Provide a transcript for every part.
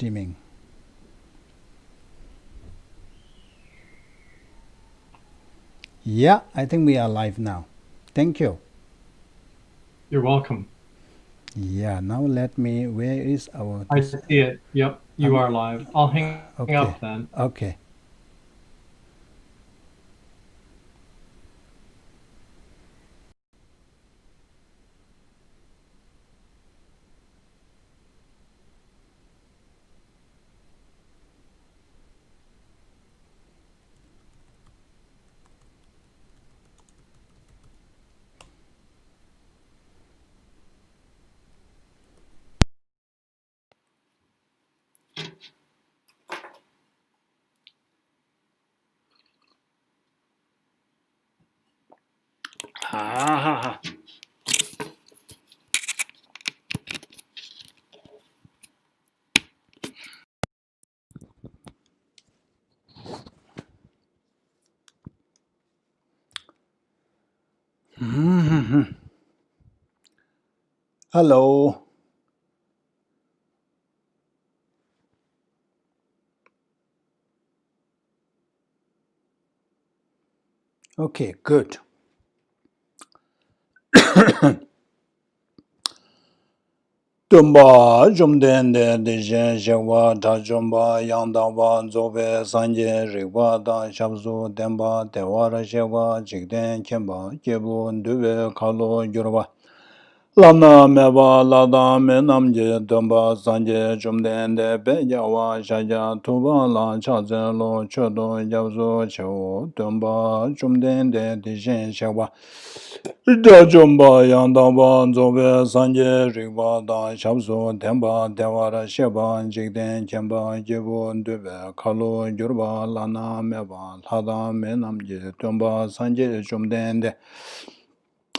streaming. Yeah, I think we are live now. Thank you. You're welcome. Yeah, now let me, where is our... I see it. Yep, you are live. I'll hang Okay, up then. okay. Ah. Hello. Okay, good. Tumba jumden de jen jewa da jumba yang da wa zobe sanje riwa da shabzu demba dewara jewa jigden kemba jebu nduwe kalo yurwa Lana meba lada menamje dumba sanje jumden de bejawa shaja tuba la chaze lo chodo yavzo chewo dumba jumden de dijen shewa Rida jumba yandamba zobe sanje rikwa da shabzo temba dewara sheba jikden kemba jebu ndube kalo yurba lana meba lada menamje dumba sanje jumden de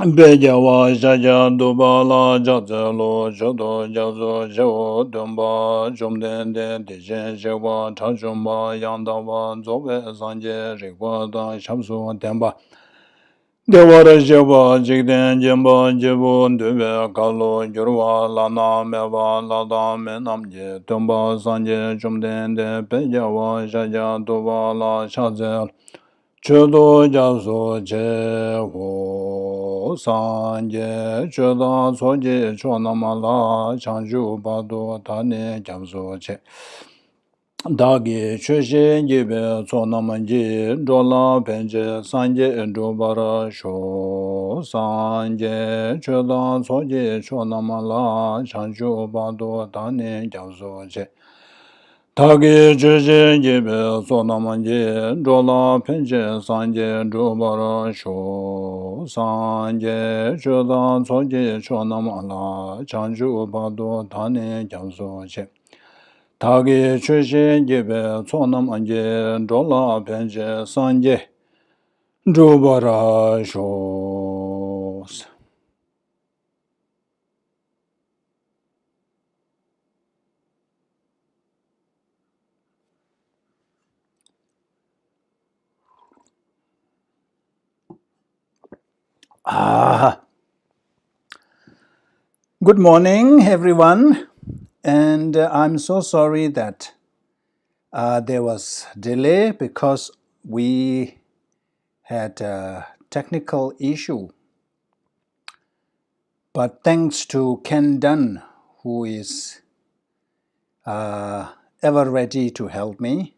Bejawa Shaja Dubala Jazelo Jodo Jazo Jo Dumba Jumden de Dijen Shewa Tachumba Yandawa Zobe Sanje Rikwa Da Shamsu Temba Dewara Shewa Jikden Jemba Jebu Dube Kalo Yurwa Lana Meba Lada Menamje Tumba Sanje Jumden de Bejawa Shaja Dubala Shazel Chodo jaso che ho sanje choda soje chonamala chanju bado tane jamso che dagi choshe jibe chonamanji dola penje sanje dobara sho sanje choda soje chonamala chanju bado tane jamso che Tagi jeje jebe sonamanje dola penje sanje dobara sho sanje choda soje chonamala chanju bado tane jamso che Tagi jeje jebe sonamanje dola penje sanje dobara sho Good morning, everyone, and I'm so sorry that there was delay because we had a technical issue. But thanks to Ken Dunn, who is ever ready to help me,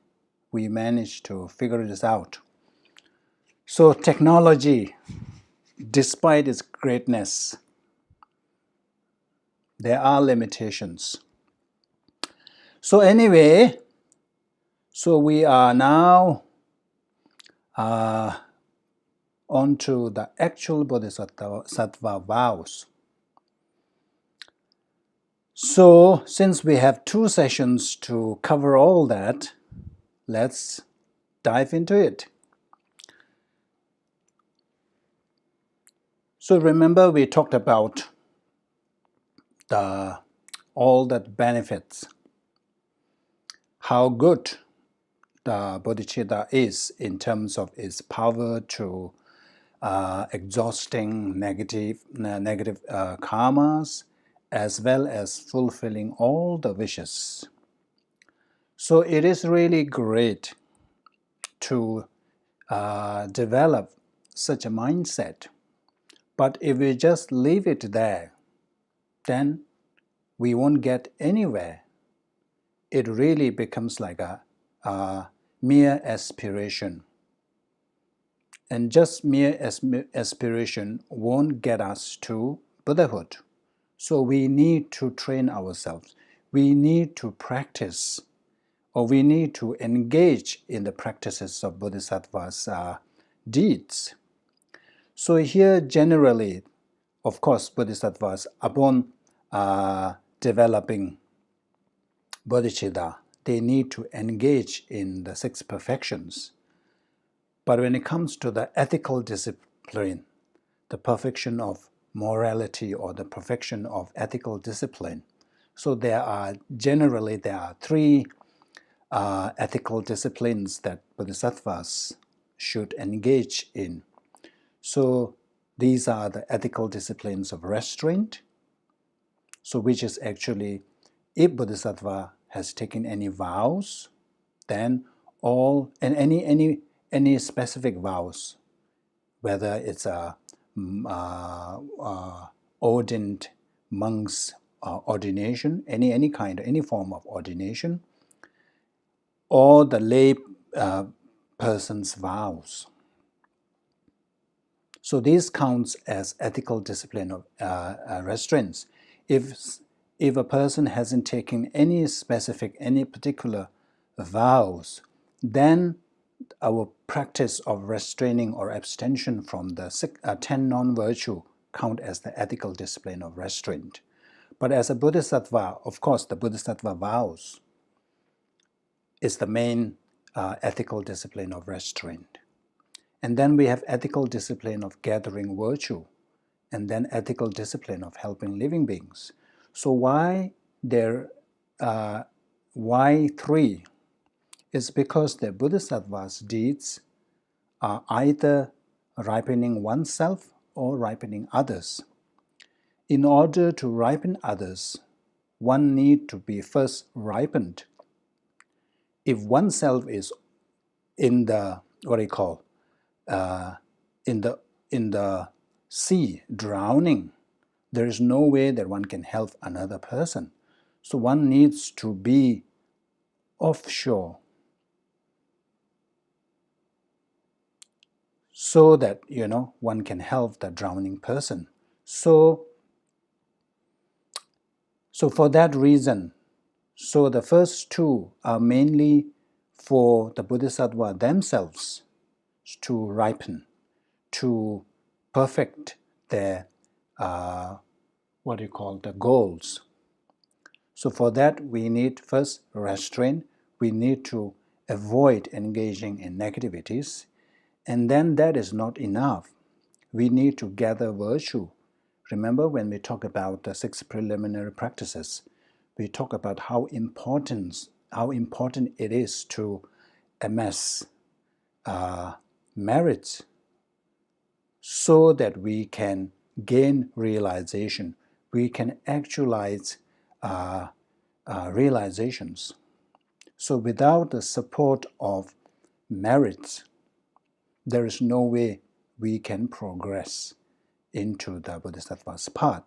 we managed to figure this out. So technology, despite its greatness, there are limitations. So anyway, so we are now on to the actual Bodhisattva vows. So since we have 2 sessions to cover all that, let's dive into it. So remember we talked about all that benefits, how good the bodhicitta is in terms of its power to exhausting negative karmas, as well as fulfilling all the wishes. So it is really great to develop such a mindset. But if we just leave it there, then we won't get anywhere. It really becomes like a mere aspiration. And just mere aspiration won't get us to Buddhahood. So we need to train ourselves. We need to practice, or we need to engage in the practices of Bodhisattva's deeds. So here generally, of course, Bodhisattvas, upon developing bodhicitta, they need to engage in the six perfections. But when it comes to the ethical discipline, the perfection of morality or the perfection of ethical discipline, so there are three ethical disciplines that Bodhisattvas should engage in. So these are the ethical disciplines of restraint, so which is actually, if Bodhisattva has taken any vows, then any specific vows, whether it's a ordained monk's ordination, any form of ordination, or the lay person's vows. So this counts as ethical discipline of restraints. If a person hasn't taken any particular vows, then our practice of restraining or abstention from the 10 non-virtue count as the ethical discipline of restraint. But as a Bodhisattva, of course, the Bodhisattva vows is the main ethical discipline of restraint. And then we have ethical discipline of gathering virtue, and then ethical discipline of helping living beings. So why three? It's because the Bodhisattva's deeds are either ripening oneself or ripening others. In order to ripen others, one needs to be first ripened. If oneself is in the in the sea drowning, there is no way that one can help another person. So one needs to be offshore so that one can help the drowning person. So for that reason, so the first two are mainly for the Bodhisattva themselves to ripen, to perfect their the goals. So for that we need first restraint. We need to avoid engaging in negativities, and then that is not enough. We need to gather virtue. Remember when we talk about the 6 preliminary practices, we talk about how important it is to amass merits so that we can gain realization. We can actualize realizations. So without the support of merits, there is no way we can progress into the Bodhisattva's path.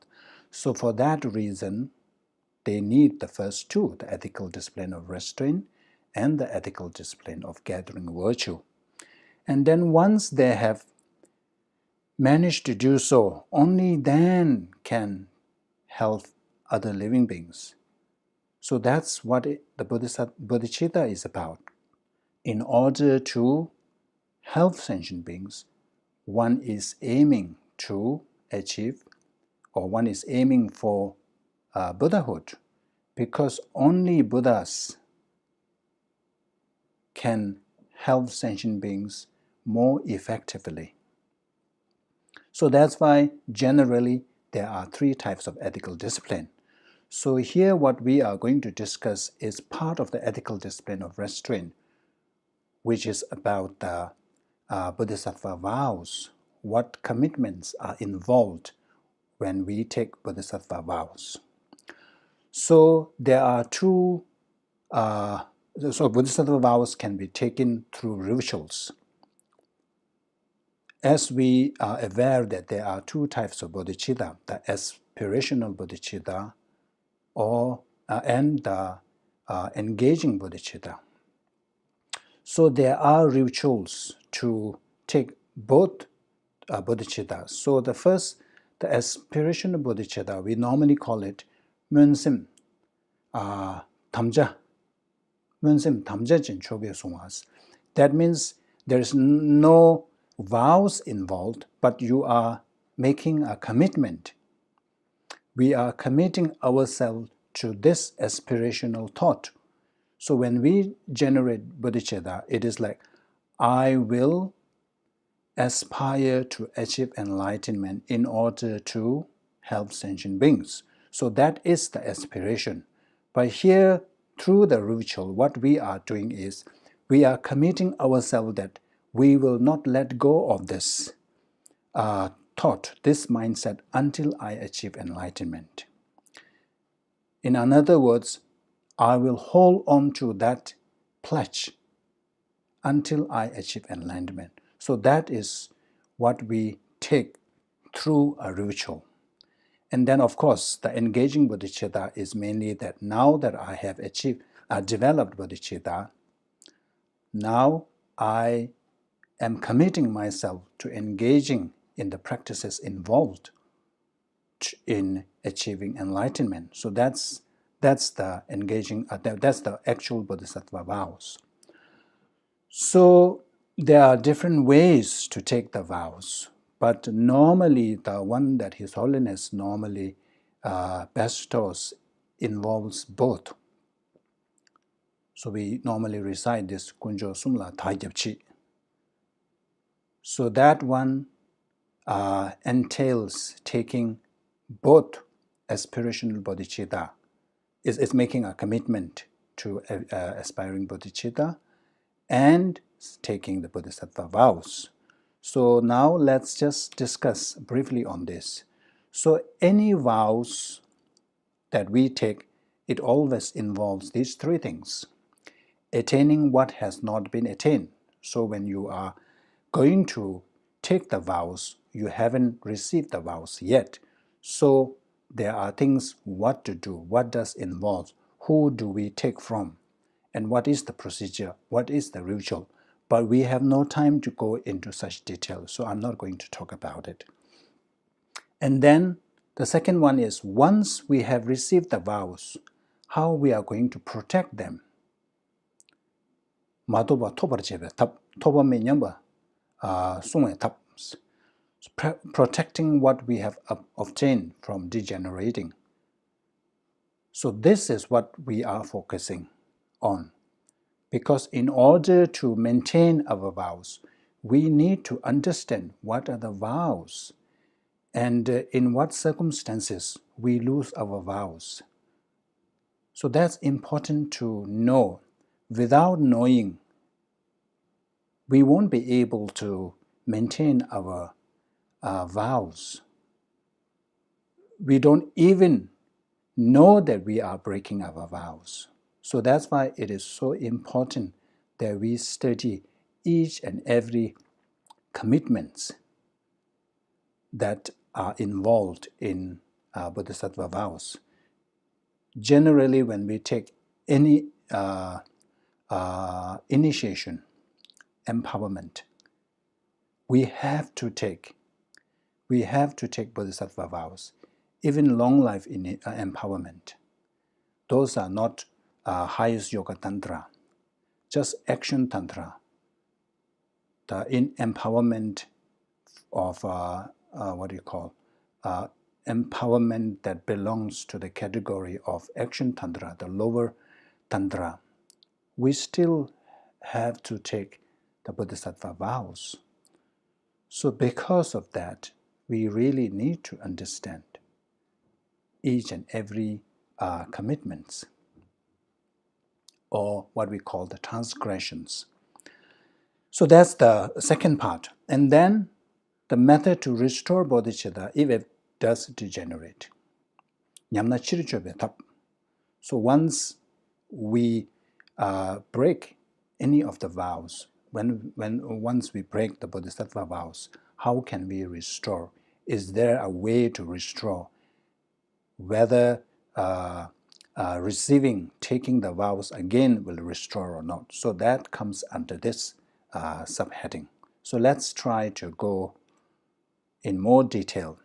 So for that reason, they need the first two, the ethical discipline of restraint and the ethical discipline of gathering virtue. And then once they have managed to do so, only then can help other living beings. So that's what the bodhicitta is about. In order to help sentient beings, one is aiming to achieve, or one is aiming for Buddhahood, because only Buddhas can help sentient beings more effectively. So that's why generally there are 3 types of ethical discipline. So here what we are going to discuss is part of the ethical discipline of restraint, which is about the Bodhisattva vows, what commitments are involved when we take Bodhisattva vows. So there are 2 So Bodhisattva vows can be taken through rituals. As we are aware that there are two types of bodhicitta, the aspirational bodhicitta and the engaging bodhicitta. So there are rituals to take both bodhicitta. So the aspirational bodhicitta, we normally call it Mönsim Tamja. Mönsim Tamja Jin Chobye Sungwas. That means there is no vows involved, but you are making a commitment. We are committing ourselves to this aspirational thought. So when we generate bodhicitta, it is like, I will aspire to achieve enlightenment in order to help sentient beings. So that is the aspiration. But here, through the ritual, what we are doing is we are committing ourselves that we will not let go of this thought, this mindset, until I achieve enlightenment. In other words, I will hold on to that pledge until I achieve enlightenment. So that is what we take through a ritual. And then, of course, the engaging bodhicitta is mainly that now that I have developed bodhicitta, now I am committing myself to engaging in the practices involved in achieving enlightenment. So that's the engaging, that's the actual Bodhisattva vows. So there are different ways to take the vows, but normally the one that His Holiness normally bestows involves both. So we normally recite this Kunjo Sumla Taijabchi. So that one entails taking both aspirational bodhicitta, is making a commitment to aspiring bodhicitta and taking the Bodhisattva vows. So now let's just discuss briefly on this. So any vows that we take, it always involves these three things. Attaining what has not been attained. So when you are going to take the vows, you haven't received the vows yet. So there are things what to do, what does involve, who do we take from, and what is the procedure, what is the ritual. But we have no time to go into such detail, so I'm not going to talk about it. And then the second one is, once we have received the vows, how we are going to protect them. Madoba tobar jebe tap, toba me nyamba sungwe tap. Protecting what we have obtained from degenerating. So this is what we are focusing on. Because in order to maintain our vows, we need to understand what are the vows and in what circumstances we lose our vows. So that's important to know. Without knowing, we won't be able to maintain our vows. We don't even know that we are breaking our vows. So that's why it is so important that we study each and every commitments that are involved in Bodhisattva vows. Generally, when we take any initiation, empowerment, we have to take Bodhisattva vows. Even long life empowerment. Those are not highest yoga tantra, just action tantra. The empowerment of empowerment that belongs to the category of action tantra, the lower tantra. We still have to take the Bodhisattva vows. So because of that, we really need to understand each and every commitments, or what we call the transgressions. So that's the second part. And then the method to restore bodhicitta if it does degenerate. So once we break any of the vows, once we break the Bodhisattva vows, how can we restore? Is there a way to restore? Whether taking the vows again will restore or not. So that comes under this subheading. So let's try to go in more detail.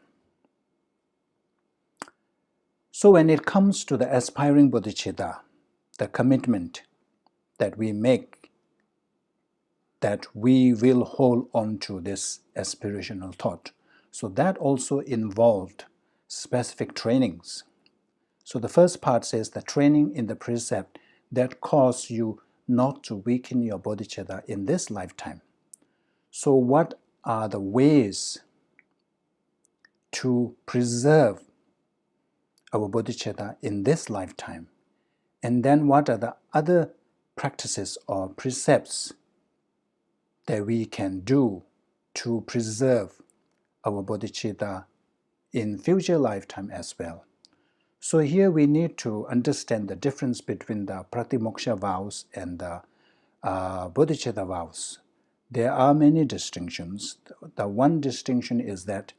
So when it comes to the aspiring bodhicitta, the commitment that we make that we will hold on to this aspirational thought. So that also involved specific trainings. So the first part says the training in the precept that cause you not to weaken your bodhicitta in this lifetime. So what are the ways to preserve our bodhicitta in this lifetime? And then what are the other practices or precepts that we can do to preserve our bodhicitta in future lifetime as well? So here we need to understand the difference between the Pratimoksha vows and the Bodhicitta vows. There are many distinctions. The one distinction is that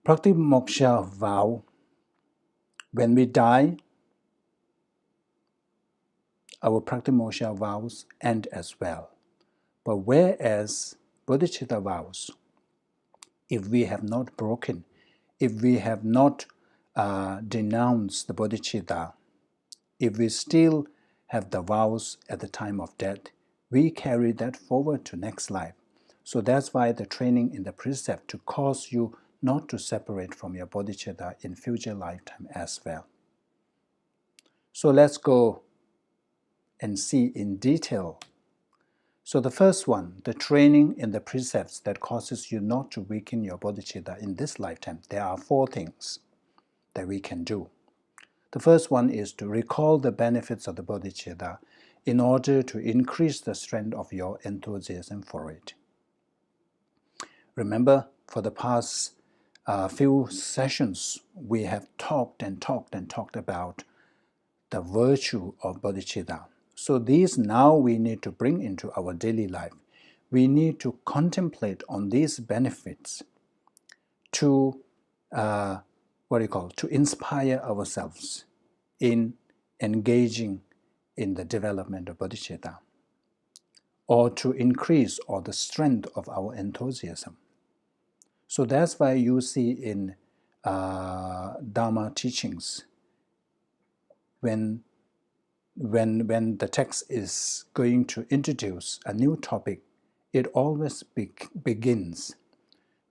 Pratimoksha vow, when we die, our Pratimoksha vows end as well. But whereas Bodhicitta vows, if we have not broken, if we have not denounced the bodhicitta, if we still have the vows at the time of death, we carry that forward to next life. So that's why the training in the precept to cause you not to separate from your bodhicitta in future lifetime as well. So let's go and see in detail. So the first one, the training in the precepts that causes you not to weaken your bodhicitta in this lifetime. There are 4 things that we can do. The first one is to recall the benefits of the bodhicitta in order to increase the strength of your enthusiasm for it. Remember, for the past few sessions, we have talked about the virtue of bodhicitta. So these now we need to bring into our daily life. We need to contemplate on these benefits to to inspire ourselves in engaging in the development of bodhicitta, or to increase or the strength of our enthusiasm. So that's why you see in Dharma teachings, when the text is going to introduce a new topic, it always begins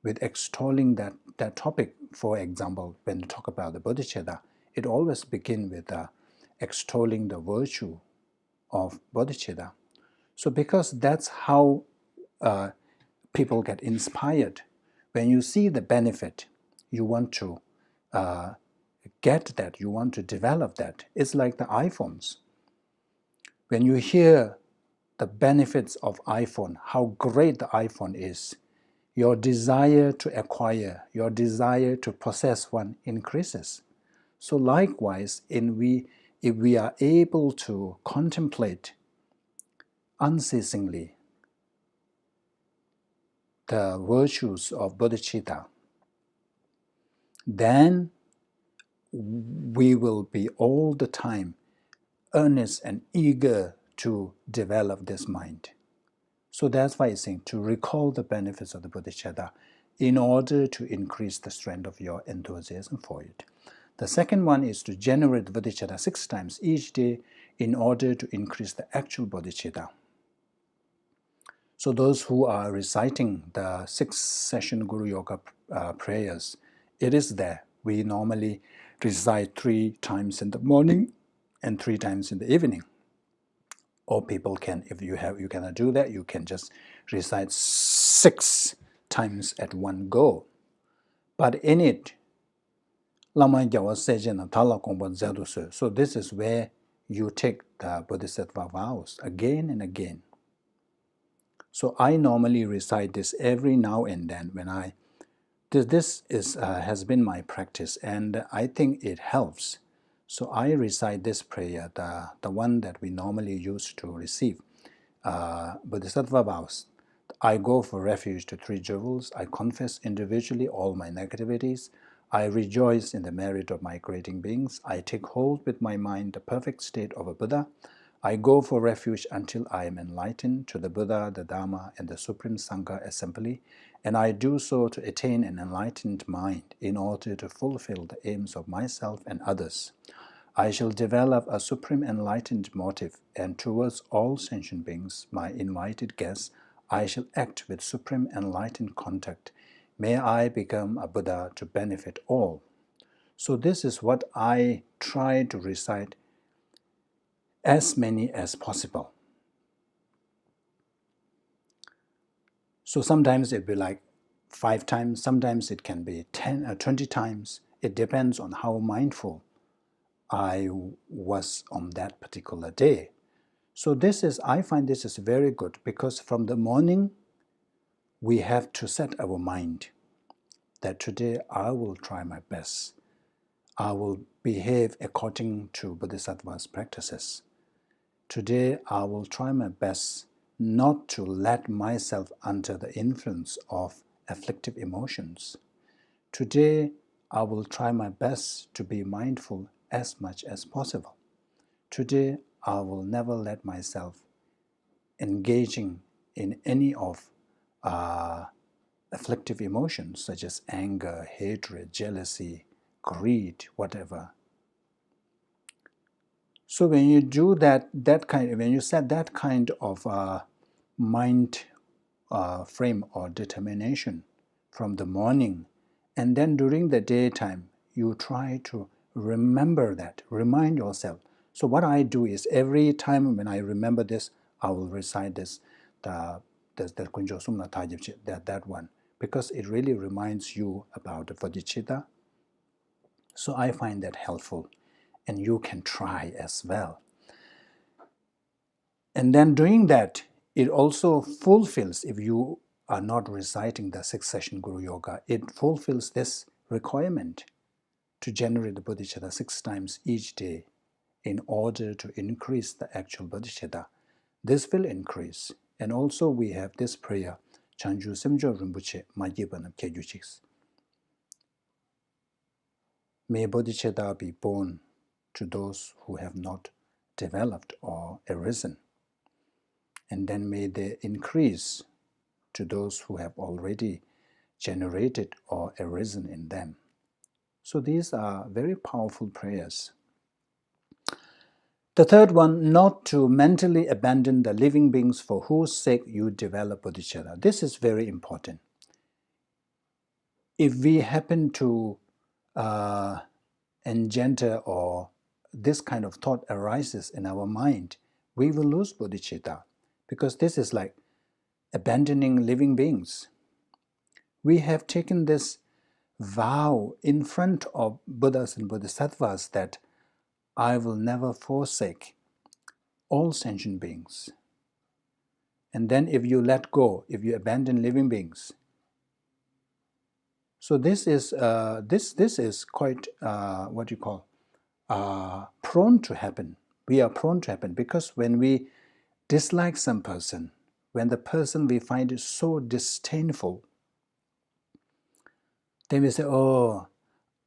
with extolling that topic. For example, when you talk about the bodhicitta, it always begins with extolling the virtue of bodhicitta. So because that's how people get inspired. When you see the benefit, you want to get that, you want to develop that. It's like the iPhones. When you hear the benefits of iPhone, how great the iPhone is, your desire to acquire, your desire to possess one increases. So likewise, if we are able to contemplate unceasingly the virtues of bodhicitta, then we will be all the time earnest and eager to develop this mind. So that's why it's saying to recall the benefits of the bodhicitta in order to increase the strength of your enthusiasm for it. The second one is to generate bodhicitta 6 times each day in order to increase the actual bodhicitta. So those who are reciting the 6-session Guru Yoga prayers, it is there. We normally recite 3 times in the morning and 3 times in the evening. Or people can, if you cannot do that, you can just recite 6 times at one go. But in it, so this is where you take the Bodhisattva vows again and again. So I normally recite this every now and then when this has been my practice, and I think it helps. So I recite this prayer, the one that we normally use to receive Bodhisattva vows. I go for refuge to three jewels. I confess individually all my negativities. I rejoice in the merit of my creating beings. I take hold with my mind the perfect state of a Buddha. I go for refuge until I am enlightened to the Buddha, the Dharma, and the Supreme Sangha assembly, and I do so to attain an enlightened mind in order to fulfill the aims of myself and others. I shall develop a supreme enlightened motive, and towards all sentient beings, my invited guests, I shall act with supreme enlightened contact. May I become a Buddha to benefit all. So this is what I try to recite as many as possible. So sometimes it'll be like 5 times, sometimes it can be 10 or 20 times. It depends on how mindful I was on that particular day. So I find this is very good, because from the morning we have to set our mind that today I will try my best. I will behave according to Bodhisattva's practices. Today I will try my best not to let myself under the influence of afflictive emotions. Today I will try my best to be mindful as much as possible. Today I will never let myself engaging in any of afflictive emotions such as anger, hatred, jealousy, greed, whatever. So when you do when you set that kind of mind frame or determination from the morning, and then during the daytime, you try to remember that, remind yourself. So what I do is every time when I remember this, I will recite this, that one, because it really reminds you about the bodhicitta. So I find that helpful, and you can try as well. And then doing that, it also fulfills, if you are not reciting the 6 session Guru Yoga, it fulfills this requirement to generate the bodhicitta 6 times each day in order to increase the actual bodhicitta. This will increase. And also we have this prayer, Chanju Semjo Rinpoche Majibanam Kyejuchiks. May bodhicitta be born to those who have not developed or arisen. And then may they increase to those who have already generated or arisen in them. So these are very powerful prayers. The third one, not to mentally abandon the living beings for whose sake you develop bodhicitta. This is very important. If we happen to engender or this kind of thought arises in our mind, we will lose bodhicitta, because this is like abandoning living beings. We have taken this vow in front of Buddhas and Bodhisattvas that I will never forsake all sentient beings. And then if you let go, if you abandon living beings, so this is quite what you call prone to happen. We are prone to happen because when we dislike some person, when the person we find is so disdainful, then we say, oh,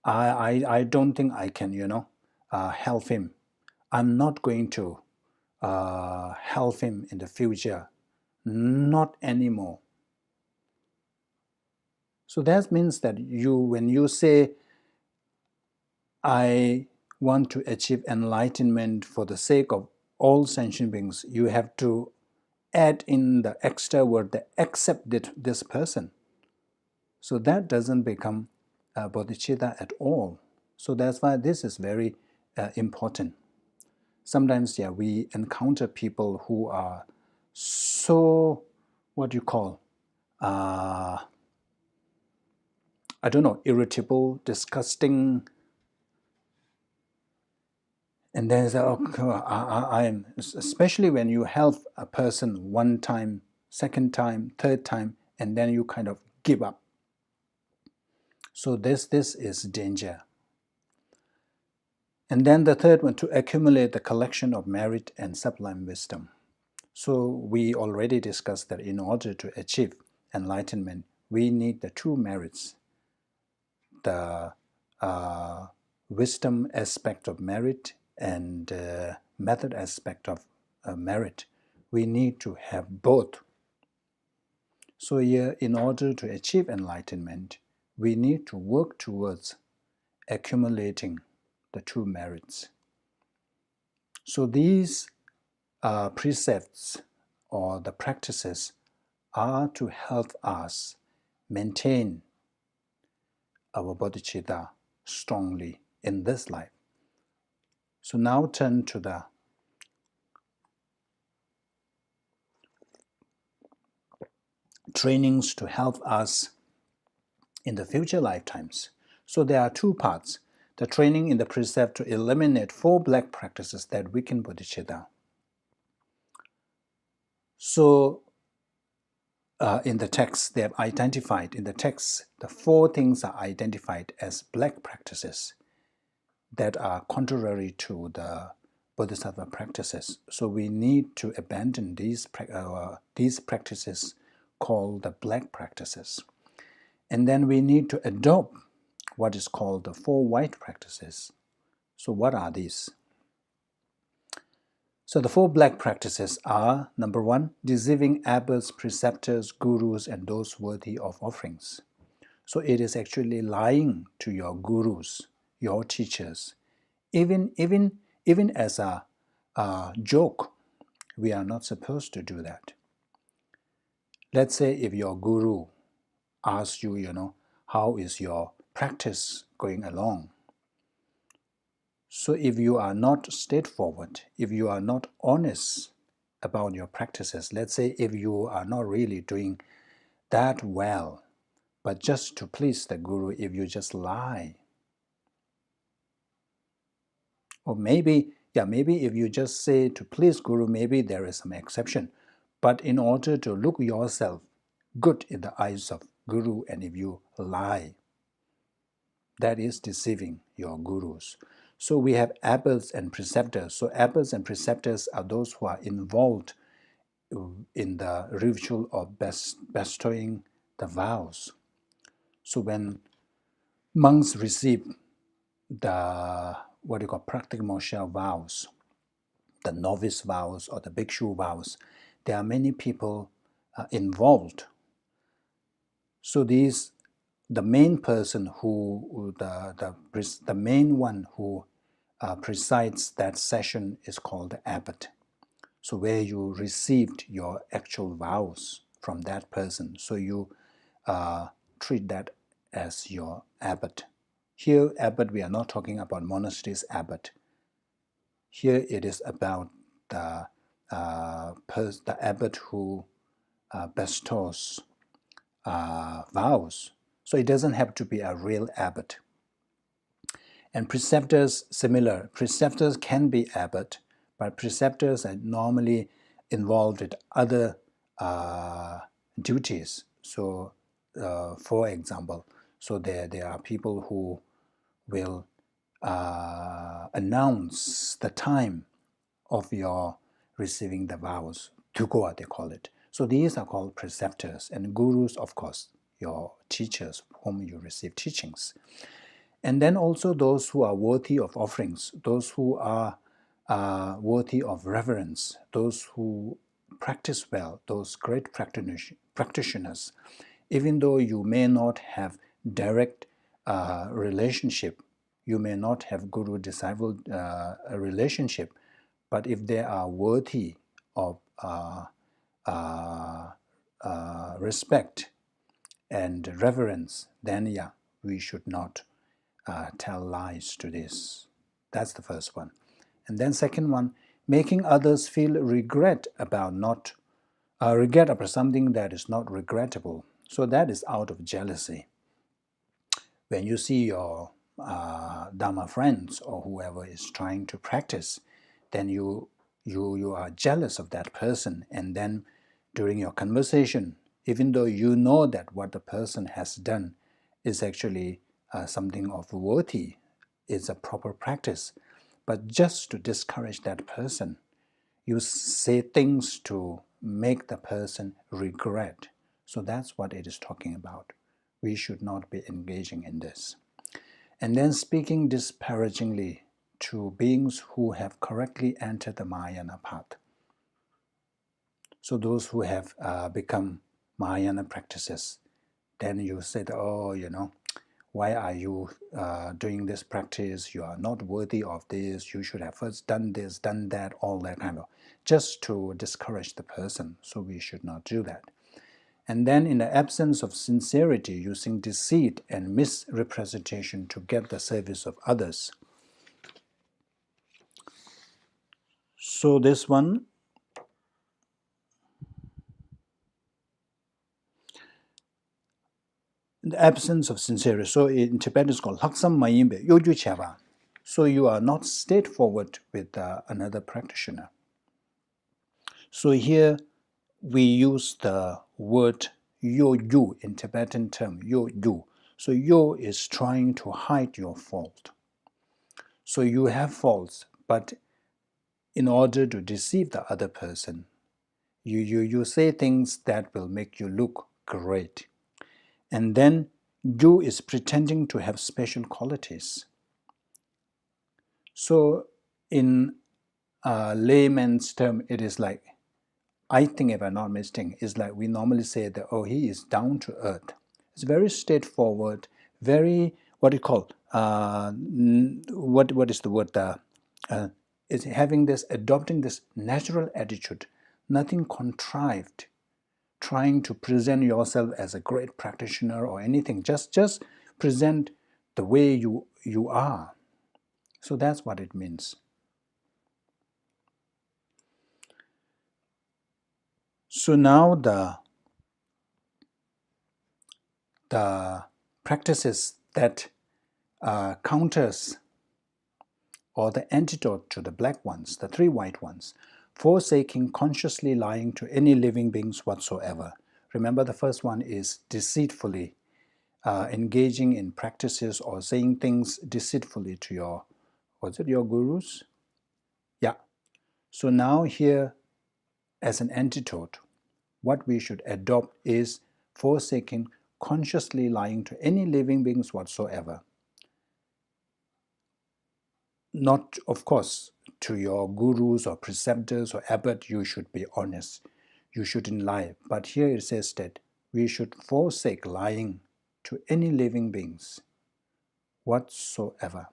I don't think I can, help him. I'm not going to help him in the future. Not anymore. So that means that when you say, I want to achieve enlightenment for the sake of all sentient beings, you have to add in the extra word that accept this person. So that doesn't become bodhicitta at all. So that's why this is very important. Sometimes, we encounter people who are so, irritable, disgusting, and then say, I am, especially when you help a person one time, second time, third time, and then you kind of give up. So this is danger. And then the third one, to accumulate the collection of merit and sublime wisdom. So we already discussed that in order to achieve enlightenment, we need the two merits, the wisdom aspect of merit and method aspect of merit. We need to have both. So here, in order to achieve enlightenment, we need to work towards accumulating the two merits. So these precepts or the practices are to help us maintain our bodhicitta strongly in this life. So now turn to the trainings to help us in the future lifetimes. So there are two parts. The training in the precept to eliminate 4 black practices that weaken bodhicitta. So in the text, they have identified, in the text, the 4 things are identified as black practices that are contrary to the Bodhisattva practices. So we need to abandon these practices called the black practices. And then we need to adopt what is called the 4 white practices. So what are these? So the 4 black practices are, number 1, deceiving abbots, preceptors, gurus, and those worthy of offerings. So it is actually lying to your gurus, your teachers. Even as a joke, we are not supposed to do that. Let's say if your guru asks you, how is your practice going along? So if you are not straightforward, if you are not honest about your practices, let's say if you are not really doing that well, but just to please the guru, if you just lie, or maybe if you just say to please guru, maybe there is some exception, but in order to look yourself good in the eyes of guru, and if you lie, that is deceiving your gurus. So we have abbots and preceptors. So abbots and preceptors are those who are involved in the ritual of bestowing the vows. So when monks receive the what you call practical vows, the novice vows or the bhikshu vows, there are many people involved. So the main person who the main one who presides that session is called the abbot. So where you received your actual vows from that person, so you treat that as your abbot. Here, abbot, we are not talking about monastery's abbot. Here it is about the abbot who bestows vows. So it doesn't have to be a real abbot. And preceptors, similar. Preceptors can be abbot, but preceptors are normally involved with other duties. So, for example, so there are people who will announce the time of your receiving the vows, tukoa they call it. So these are called preceptors, and gurus, of course, your teachers whom you receive teachings. And then also those who are worthy of offerings, those who are worthy of reverence, those who practice well, those great practitioners. Even though you may not have direct relationship, you may not have guru-disciple relationship, but if they are worthy of respect and reverence, then we should not tell lies to this. That's the first one. And then second one, making others feel regret about something that is not regrettable. So that is out of jealousy. When you see your Dharma friends or whoever is trying to practice, then you are jealous of that person, and then during your conversation, even though you know that what the person has done is actually something of worthy, is a proper practice, but just to discourage that person. You say things to make the person regret. So that's what it is talking about. We should not be engaging in this. And then speaking disparagingly to beings who have correctly entered the Mahayana path. So those who have become Mahayana practices, then you said, oh, why are you doing this practice? You are not worthy of this. You should have first done this, done that, all that kind of, just to discourage the person. So we should not do that. And then in the absence of sincerity, using deceit and misrepresentation to get the service of others. So this one, the absence of sincerity. So in Tibetan it's called Laksam Mayimbe, Yoju Chava. So you are not straightforward with another practitioner. So here we use the word yo-yu in Tibetan term, yo-yu. So yo is trying to hide your fault. So you have faults, but in order to deceive the other person, you say things that will make you look great. And then you is pretending to have special qualities. So in layman's term, it is like, I think if I'm not mistaken, it's like we normally say that, oh, he is down to earth. It's very straightforward, very, what do you call, what is the word, is having this, adopting this natural attitude, nothing contrived, trying to present yourself as a great practitioner or anything, just present the way you are. So that's what it means. So now the practices that counters or the antidote to the black ones, the three white ones, forsaking consciously lying to any living beings whatsoever. Remember, the first one is deceitfully engaging in practices or saying things deceitfully to your, was it your gurus? Yeah. So now here, as an antidote, what we should adopt is forsaking consciously lying to any living beings whatsoever. Not, of course, to your gurus or preceptors or abbot, you should be honest. You shouldn't lie. But here it says that we should forsake lying to any living beings whatsoever.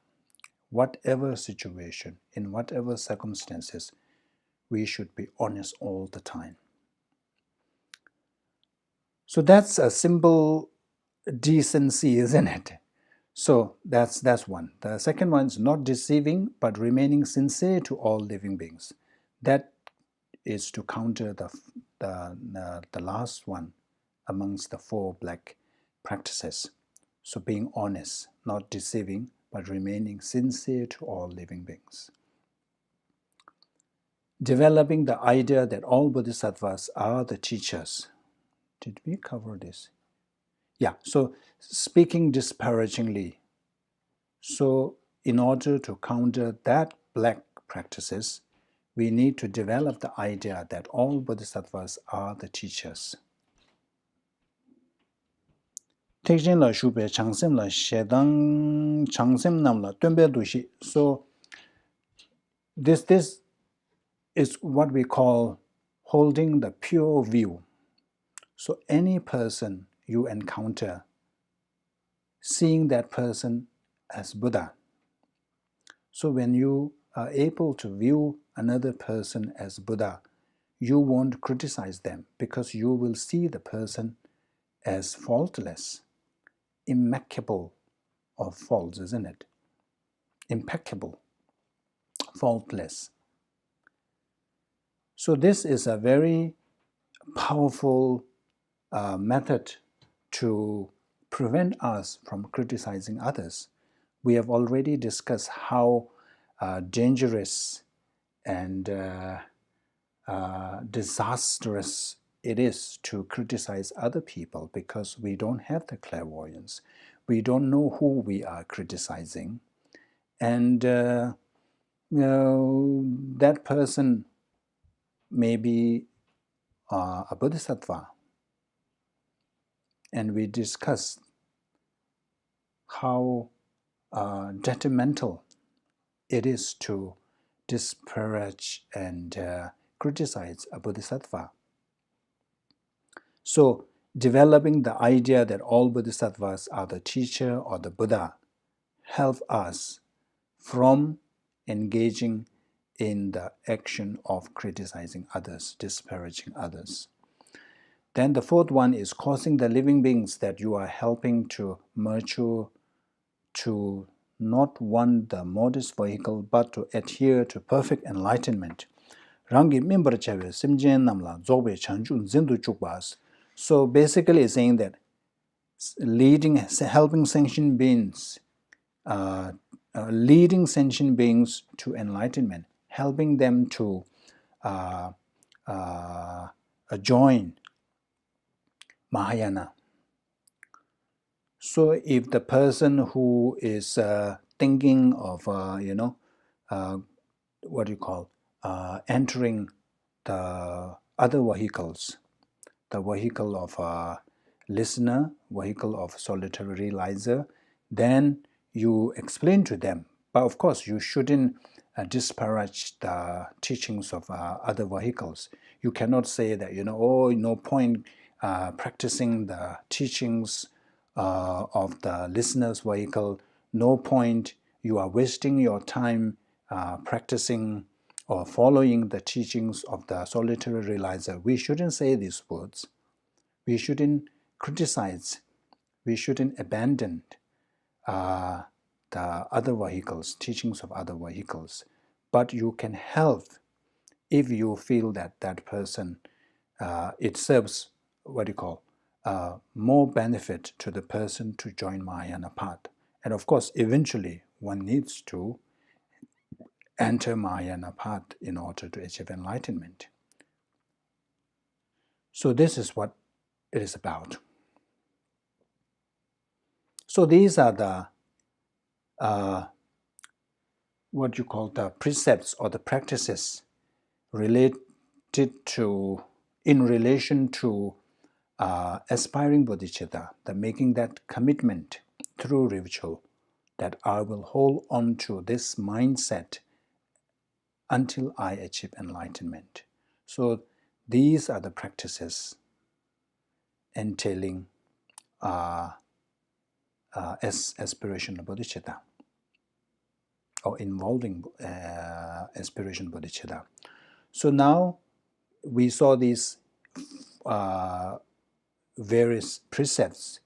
Whatever situation, in whatever circumstances, we should be honest all the time. So that's a simple decency, isn't it? So that's one. The second one is not deceiving, but remaining sincere to all living beings. That is to counter the last one amongst the four black practices. So being honest, not deceiving, but remaining sincere to all living beings. Developing the idea that all bodhisattvas are the teachers. Did we cover this? Yeah, so speaking disparagingly. So in order to counter that black practices, we need to develop the idea that all bodhisattvas are the teachers. So this is what we call holding the pure view. So any person you encounter, seeing that person as Buddha. So when you are able to view another person as Buddha, you won't criticize them because you will see the person as faultless, immaculate of faults, isn't it? Impeccable, faultless. So this is a very powerful method to prevent us from criticizing others. We have already discussed how dangerous and disastrous it is to criticize other people because we don't have the clairvoyance. We don't know who we are criticizing. And that person may be a bodhisattva, and we discuss how detrimental it is to disparage and criticize a bodhisattva. So developing the idea that all bodhisattvas are the teacher or the Buddha help us from engaging in the action of criticizing others, disparaging others. Then the fourth one is causing the living beings that you are helping to mature to not want the modest vehicle but to adhere to perfect enlightenment. Rangi mimbar chewe simjen namla zobe chanjun zindu chukbas. So basically it's saying that helping sentient beings, leading sentient beings to enlightenment, helping them to join Mahayana. So if the person who is thinking of, what do you call, entering the other vehicles, the vehicle of listener, vehicle of solitary realizer, then you explain to them. But of course, you shouldn't disparage the teachings of other vehicles. You cannot say that, oh, no point practicing the teachings of the listener's vehicle, no point, you are wasting your time practicing or following the teachings of the solitary realizer. We shouldn't say these words. We shouldn't criticize. We shouldn't abandon the other vehicles, teachings of other vehicles. But you can help if you feel that that person, it serves, what do you call, more benefit to the person to join Mahayana path. And of course, eventually one needs to enter Mahayana path in order to achieve enlightenment. So this is what it is about. So these are the what you call the precepts or the practices related to, in relation to aspiring bodhicitta, the making that commitment through ritual that I will hold on to this mindset until I achieve enlightenment. So these are the practices entailing aspiration of bodhicitta, or involving aspiration bodhicitta. So now we saw these various precepts.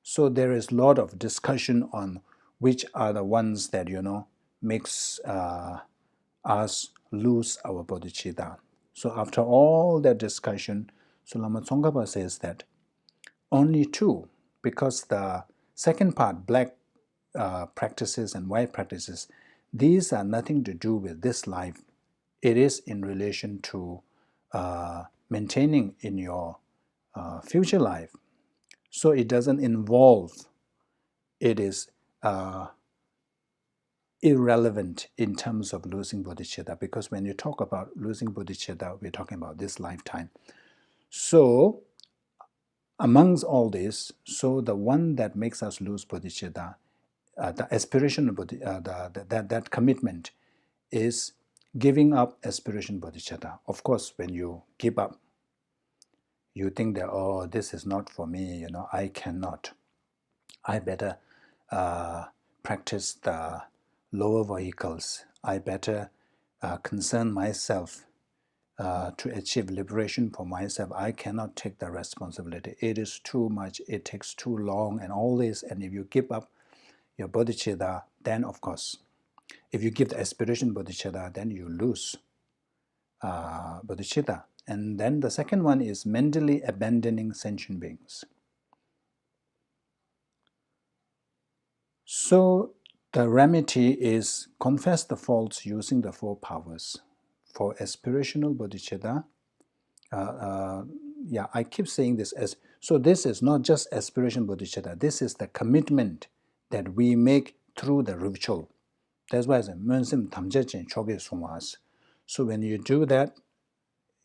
So there is a lot of discussion on which are the ones that makes us lose our bodhicitta. So after all that discussion, so Lama Tsongkhapa says that only two, because the second part, black practices and white practices, these are nothing to do with this life. It is in relation to maintaining in your future life. So it doesn't involve, it is irrelevant in terms of losing bodhicitta, because when you talk about losing bodhicitta, we're talking about this lifetime. So amongst all this, so the one that makes us lose bodhicitta, the aspiration of that commitment is giving up aspiration bodhicitta. Of course, when you give up, you think that, oh, this is not for me, I cannot. I better practice the lower vehicles. I better concern myself to achieve liberation for myself. I cannot take the responsibility. It is too much. It takes too long and all this. And if you give up your bodhicitta, then of course, if you give the aspiration bodhicitta, then you lose bodhicitta. And then the second one is mentally abandoning sentient beings. So the remedy is confess the faults using the four powers. For aspirational bodhicitta, I keep saying this as, so this is not just aspiration bodhicitta, this is the commitment that we make through the ritual. That's why it's Munsim Tamjechin Choge Sungwas. So when you do that,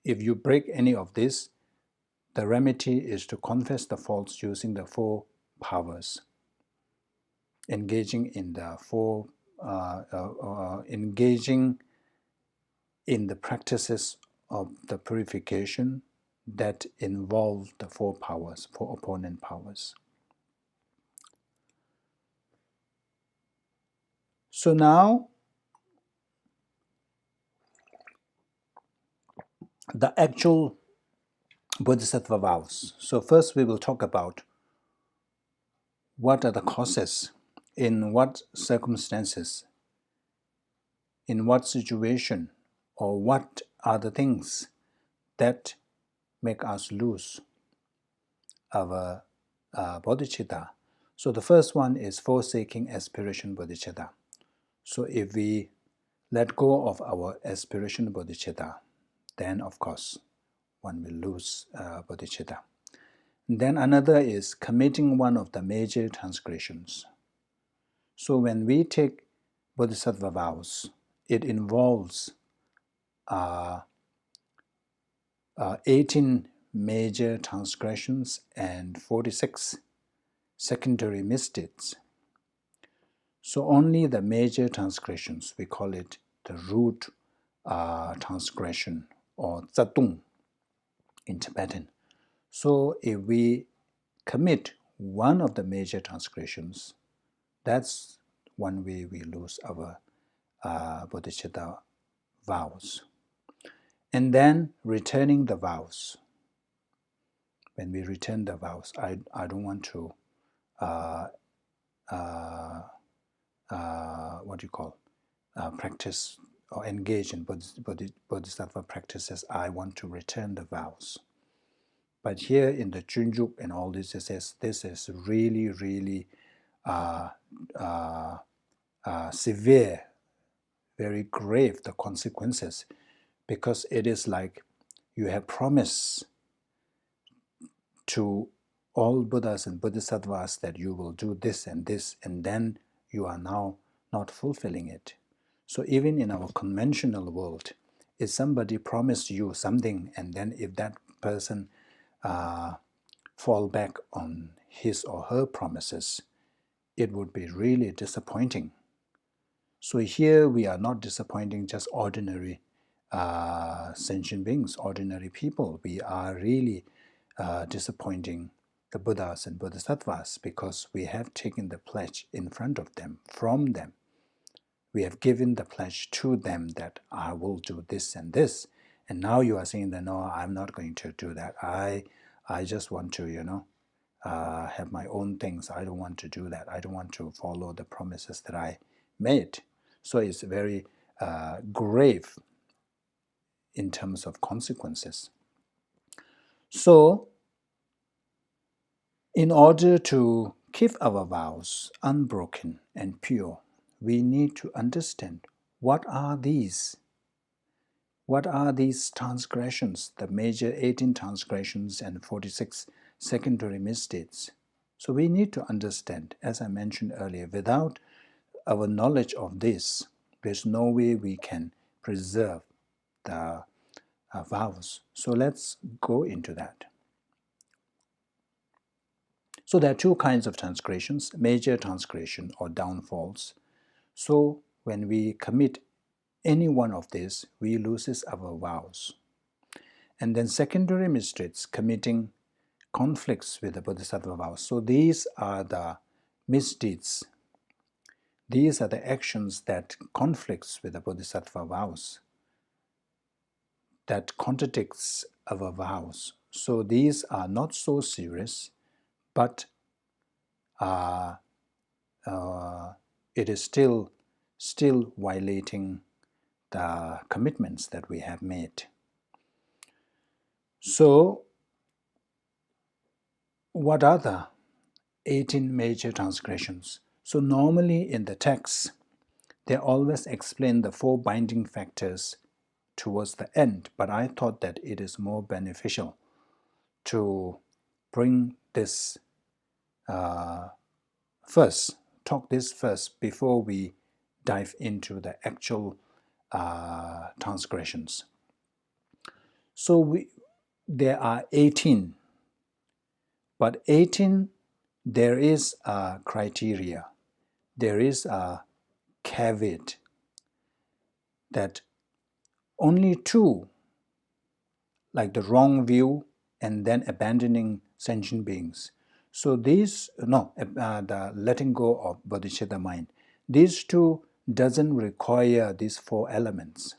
if you break any of this, the remedy is to confess the faults using the 4 powers, engaging in the engaging in the practices of the purification that involve the 4 powers, 4 opponent powers. So now, the actual Bodhisattva vows. So first we will talk about what are the causes, in what circumstances, in what situation, or what are the things that make us lose our bodhicitta. So the first one is forsaking aspiration bodhicitta. So if we let go of our aspiration bodhicitta, then of course one will lose bodhicitta. Then another is committing one of the major transgressions. So when we take Bodhisattva vows, it involves 18 major transgressions and 46 secondary misdeeds. So only the major transgressions, we call it the root transgression or tsatung in Tibetan. So if we commit one of the major transgressions, that's one way we lose our bodhicitta vows. And then returning the vows. When we return the vows, I don't want to practice or engage in bodhisattva practices. I want to return the vows. But here in the Junjuk and all this, it says this is really, really severe, very grave, the consequences, because it is like you have promised to all Buddhas and Bodhisattvas that you will do this, and then you are now not fulfilling it. So even in our conventional world, if somebody promised you something, and then if that person fall back on his or her promises, it would be really disappointing. So here we are not disappointing just ordinary sentient beings, ordinary people. We are really disappointing the Buddhas and Bodhisattvas because we have taken the pledge in front of them, from them. We have given the pledge to them that I will do this and this. And now you are saying that, no, I'm not going to do that. I just want to, have my own things. I don't want to do that. I don't want to follow the promises that I made. So it's very grave in terms of consequences. So, in order to keep our vows unbroken and pure, we need to understand what are these transgressions, the major 18 transgressions and 46 secondary misdeeds. So we need to understand, as I mentioned earlier, without our knowledge of this, there's no way we can preserve the vows. So let's go into that. So there are 2 kinds of transgressions, major transgression or downfalls. So when we commit any one of these, we loses our vows. And then secondary misdeeds, committing conflicts with the Bodhisattva vows. So these are the misdeeds. These are the actions that conflicts with the Bodhisattva vows, that contradicts our vows. So these are not so serious, but it is still violating the commitments that we have made. So, what are the 18 major transgressions? So normally in the text, they always explain the 4 binding factors towards the end, but I thought that it is more beneficial to bring this talk this first before we dive into the actual transgressions. So there are 18, but 18, there is a criteria, there is a caveat that only 2, like the wrong view and then abandoning sentient beings. So these, the letting go of bodhicitta mind, these 2 doesn't require these 4 elements.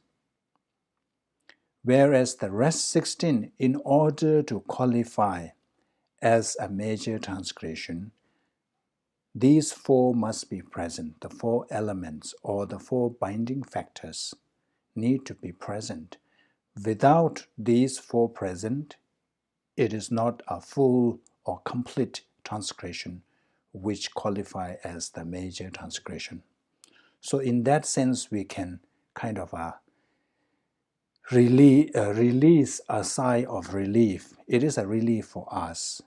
Whereas the rest 16, in order to qualify as a major transgression, these 4 must be present. The 4 elements or the 4 binding factors need to be present. Without these 4 present, it is not a full or complete transgression which qualify as the major transgression. So in that sense, we can kind of release a sigh of relief. It is a relief for us,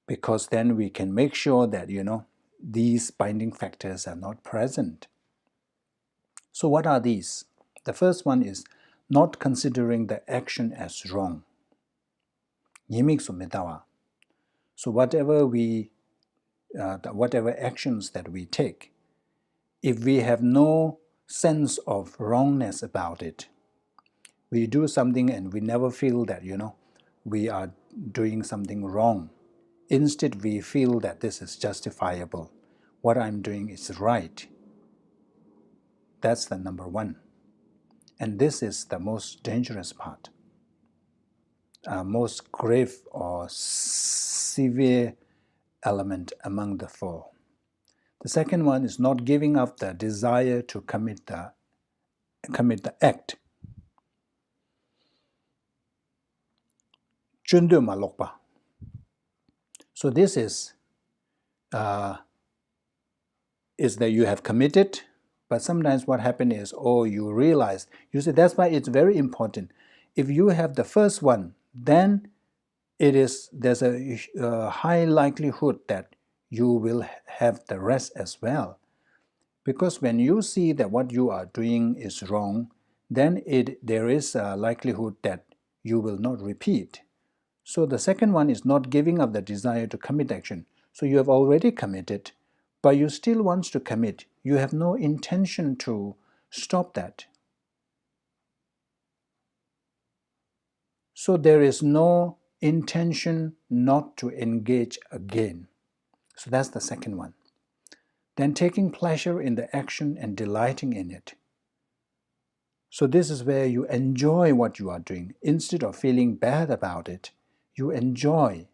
because then we can make sure that, these binding factors are not present. So what are these? The first one is not considering the action as wrong. So whatever actions that we take, if we have no sense of wrongness about it, we do something and we never feel that, we are doing something wrong. Instead, we feel that this is justifiable. What I'm doing is right. That's the number 1. And this is the most dangerous part, most grave or severe element among the 4. The second one is not giving up the desire to commit the act. Chundu malokpa. So this is that you have committed, but sometimes what happens is, you realize. You see, that's why it's very important. If you have the first one, then there's a high likelihood that you will have the rest as well. Because when you see that what you are doing is wrong, then there is a likelihood that you will not repeat. So the second one is not giving up the desire to commit action. So you have already committed, but you still want to commit. You have no intention to stop that. So there is no intention not to engage again. So that's the second one. Then taking pleasure in the action and delighting in it. So this is where you enjoy what you are doing. Instead of feeling bad about it, you enjoy.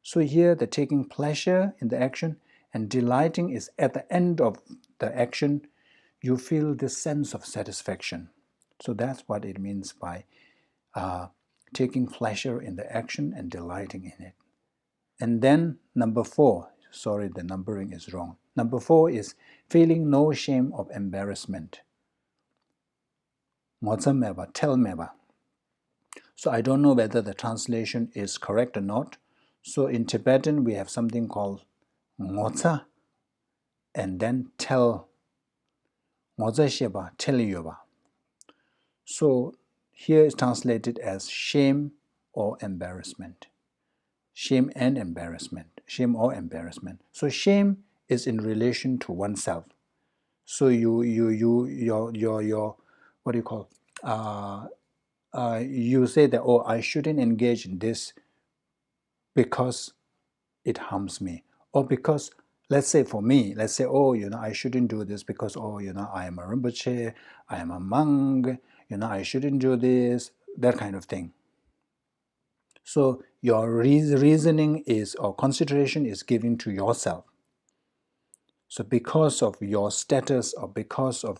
So here the taking pleasure in the action and delighting is at the end of the action, you feel this sense of satisfaction. So that's what it means by taking pleasure in the action and delighting in it. And then number 4, sorry, the numbering is wrong. Number 4 is feeling no shame of embarrassment. Tell meba. So I don't know whether the translation is correct or not. So in Tibetan, we have something called ngoza and then tell. Ngoza sheba, tell yoba. So here is translated as shame or embarrassment. Shame and embarrassment. Shame or embarrassment. So shame is in relation to oneself. So your what do you call? You say that, I shouldn't engage in this because it harms me, or because, let's say for me, I shouldn't do this because I am a Rinpoche, I am a monk, I shouldn't do this, that kind of thing. So your reasoning is, or consideration is given to yourself. So because of your status, or because of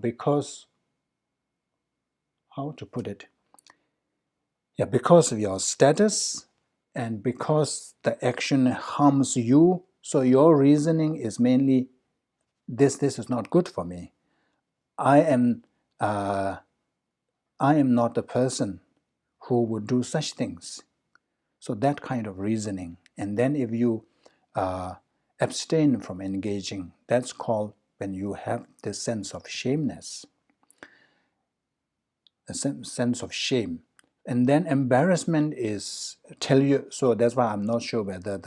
because, how to put it? Yeah, because of your status and because the action harms you, so your reasoning is mainly this is not good for me. I am not the person who would do such things. So that kind of reasoning. And then if you abstain from engaging. That's called when you have this sense of shameness, a sense of shame. And then embarrassment is tell you, so that's why I'm not sure whether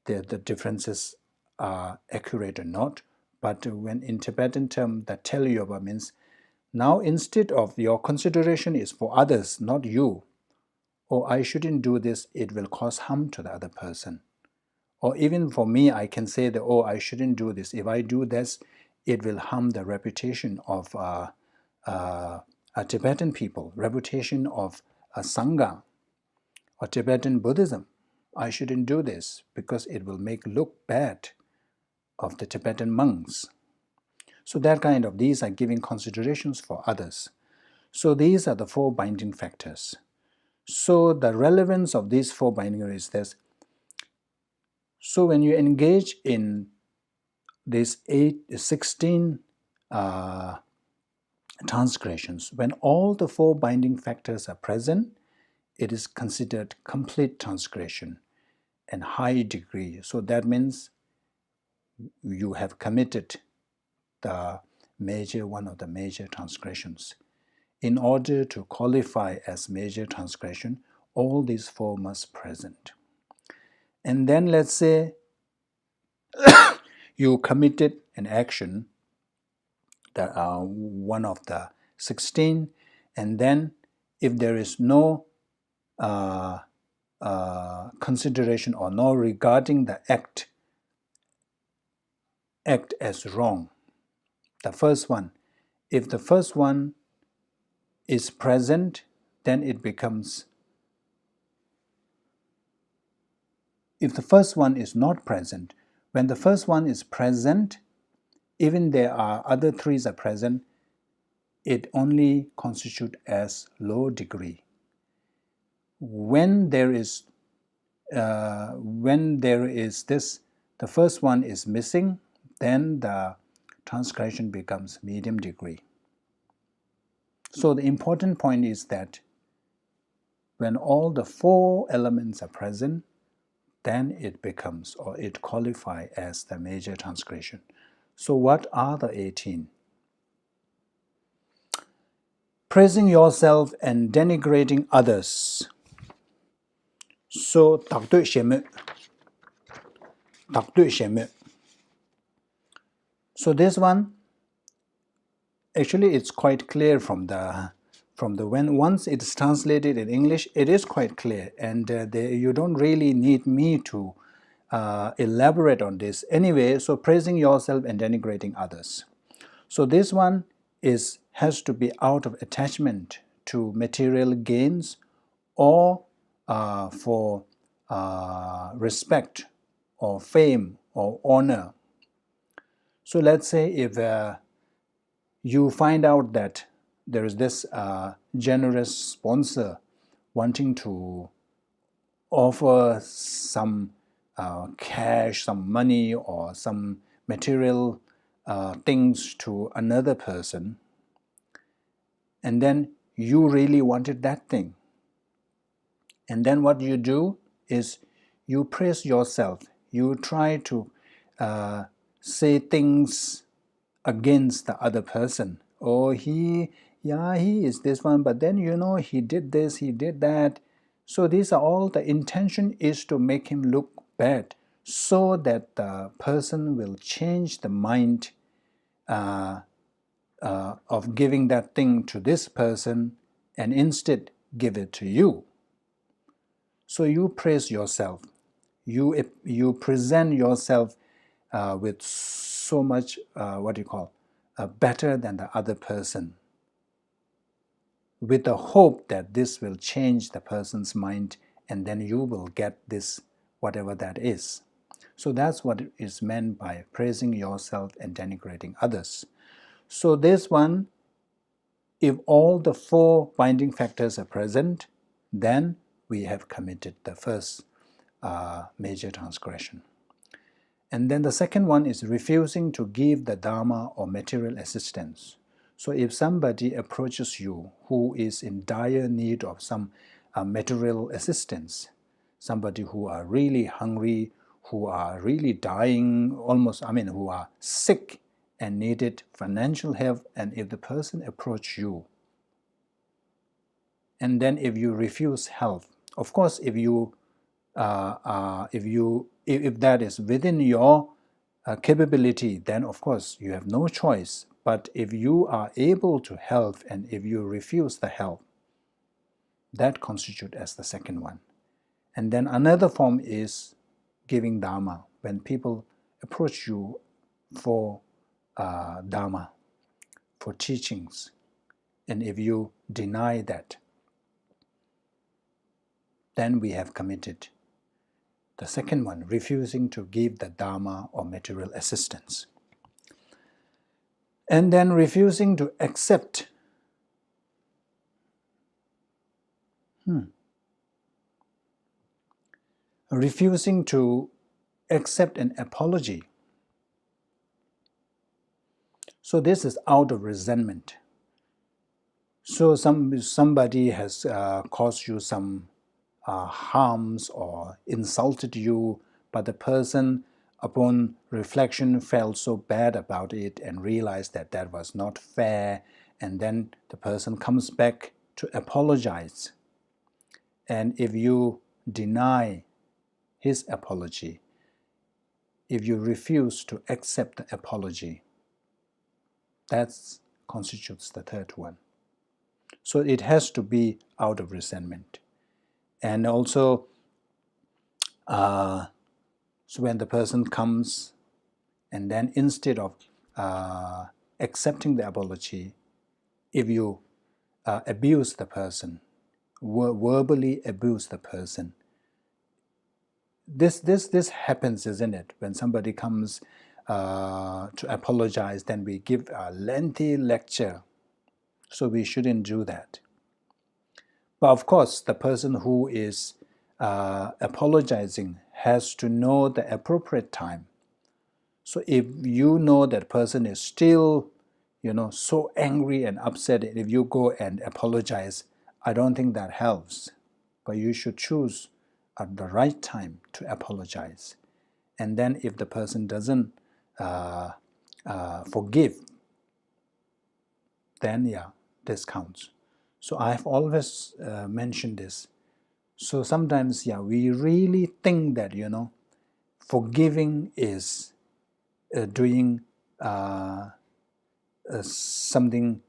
the differences are accurate or not. But when in Tibetan term, the tell you means now instead of your consideration is for others, not you. Oh, I shouldn't do this, it will cause harm to the other person. Or even for me, I can say that, oh, I shouldn't do this. If I do this, it will harm the reputation of Tibetan people, reputation of Sangha or Tibetan Buddhism. I shouldn't do this because it will make look bad of the Tibetan monks. So that kind of, these are giving considerations for others. So these are the four binding factors. So the relevance of these four binding is this. So when you engage in these 16 transgressions, when all the four binding factors are present, it is considered complete transgression and high degree. So that means you have committed the one of the major transgressions. In order to qualify as major transgression, all these four must present. And then let's say you committed an action that are one of the 16, and then if there is no consideration or no regarding the act as wrong, the first one, if the first one is present, then it becomes, if the first one is not present, when the first one is present, even there are other threes are present, it only constitutes as low degree. When there is this, the first one is missing, then the transgression becomes medium degree. So the important point is that when all the four elements are present, then it becomes, or it qualifies as the major transgression. So what are the 18? Praising yourself and denigrating others. So takdui sheme. So this one, actually it's quite clear from the when once it's translated in English, it is quite clear, and you don't really need me to elaborate on this. Anyway, so praising yourself and denigrating others. So this one has to be out of attachment to material gains or for respect or fame or honor. So let's say if you find out that there is this generous sponsor wanting to offer some cash, some money, or some material things to another person, and then you really wanted that thing. And then what you do is you praise yourself. You try to say things against the other person. Oh, he is this one, but then he did this, he did that. So these are all, the intention is to make him look bad, so that the person will change the mind of giving that thing to this person and instead give it to you. So you praise yourself. You present yourself with so much, better than the other person, with the hope that this will change the person's mind, and then you will get this, whatever that is. So that's what is meant by praising yourself and denigrating others. So this one, if all the four binding factors are present, then we have committed the first major transgression. And then the second one is refusing to give the Dharma or material assistance. So if somebody approaches you who is in dire need of some material assistance, somebody who are really hungry, who are really dying, almost, who are sick and needed financial help, and if the person approach you, and then if you refuse help, of course, if that is within your capability, then of course you have no choice. But if you are able to help and if you refuse the help, that constitutes as the second one. And then another form is giving Dharma, when people approach you for Dharma, for teachings, and if you deny that, then we have committed the second one, refusing to give the Dharma or material assistance. And then refusing to accept refusing to accept an apology. So this is out of resentment. So somebody has caused you some harms or insulted you, but the person, upon reflection, felt so bad about it and realized that that was not fair, and then the person comes back to apologize. And if you deny his apology, if you refuse to accept the apology, that constitutes the third one. So it has to be out of resentment. And also, so when the person comes, and then instead of accepting the apology, if you abuse the person, verbally abuse the person, this happens, isn't it? When somebody comes to apologize, then we give a lengthy lecture. So we shouldn't do that. But of course, the person who is apologizing has to know the appropriate time. So if you know that person is still, so angry and upset, and if you go and apologize, I don't think that helps. But you should choose at the right time to apologize. And then if the person doesn't forgive, then this counts. So I've always mentioned this. So sometimes, we really think that, forgiving is doing something,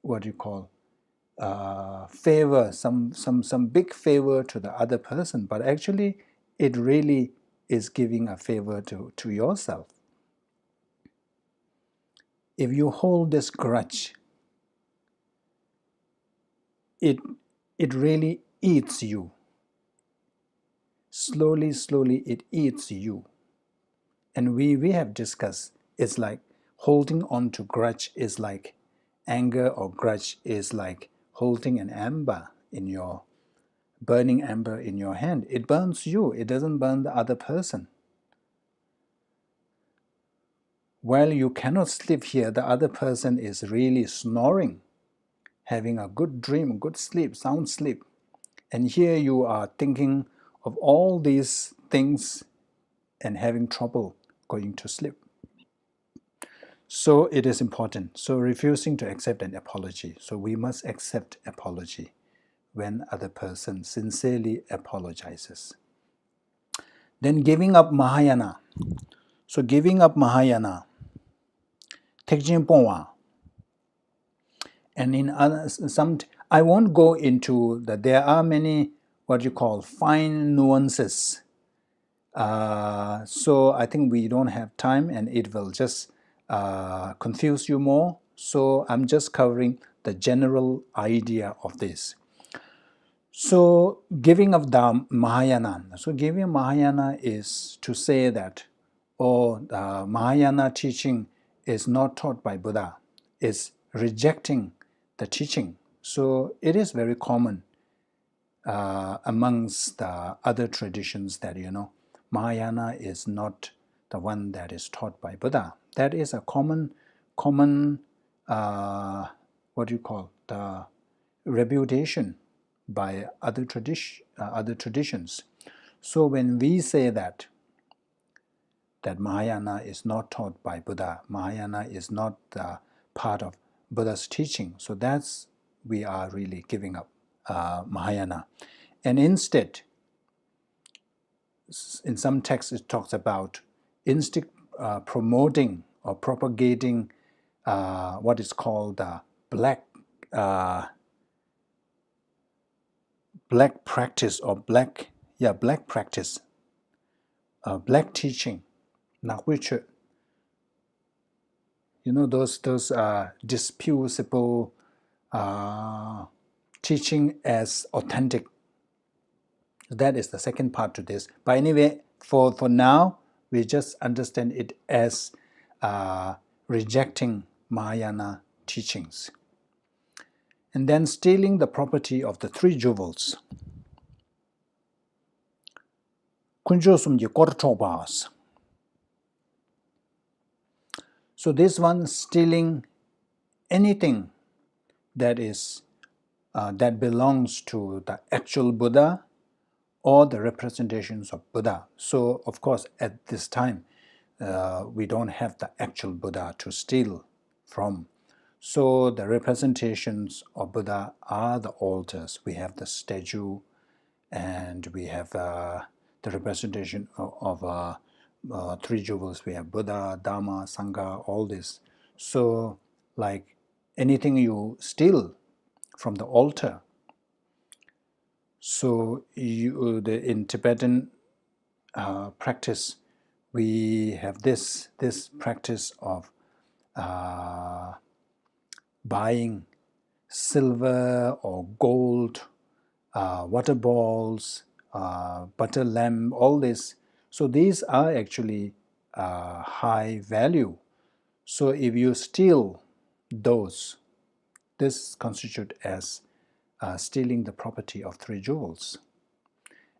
what you call, favor, some big favor to the other person, but actually it really is giving a favor to yourself. If you hold this grudge, it really eats you. Slowly, it eats you. And we have discussed, it's like holding on to grudge is like anger, or grudge is like holding an ember in your, burning ember in your hand. It burns you, it doesn't burn the other person. While you cannot sleep here, the other person is really snoring, having a good dream, good sleep, sound sleep. And here you are thinking of all these things and having trouble going to sleep. So it is important. So refusing to accept an apology. So we must accept apology when other person sincerely apologizes. Then giving up Mahayana. So giving up Mahayana, Tekjin Pongwa. And in some, I won't go into that. There are many what you call fine nuances. So I think we don't have time, and it will just confuse you more. So I'm just covering the general idea of this. So giving of the Mahayana. So giving Mahayana is to say that, the Mahayana teaching is not taught by Buddha. It's rejecting the teaching. So it is very common amongst the other traditions that, Mahayana is not the one that is taught by Buddha. That is a common what you call, the reputation by other traditions. So when we say that that Mahayana is not taught by Buddha. Mahayana is not part of Buddha's teaching. So that's, we are really giving up Mahayana. And instead, in some texts it talks about instead promoting or propagating what is called black black practice or black practice, black teaching, which those disputable teaching as authentic. That is the second part to this. But anyway, for now, we just understand it as rejecting Mahayana teachings. And then stealing the property of the three jewels. So this one, stealing anything that is that belongs to the actual Buddha or the representations of Buddha. So of course at this time we don't have the actual Buddha to steal from. So the representations of Buddha are the altars. We have the statue, and we have the representation of three jewels. We have Buddha, Dharma, Sangha, all this. So like anything you steal from the altar. So in Tibetan practice, we have this practice of buying silver or gold, water balls, butter lamp, all this. So these are actually high value. So if you steal those, this constitutes as stealing the property of three jewels.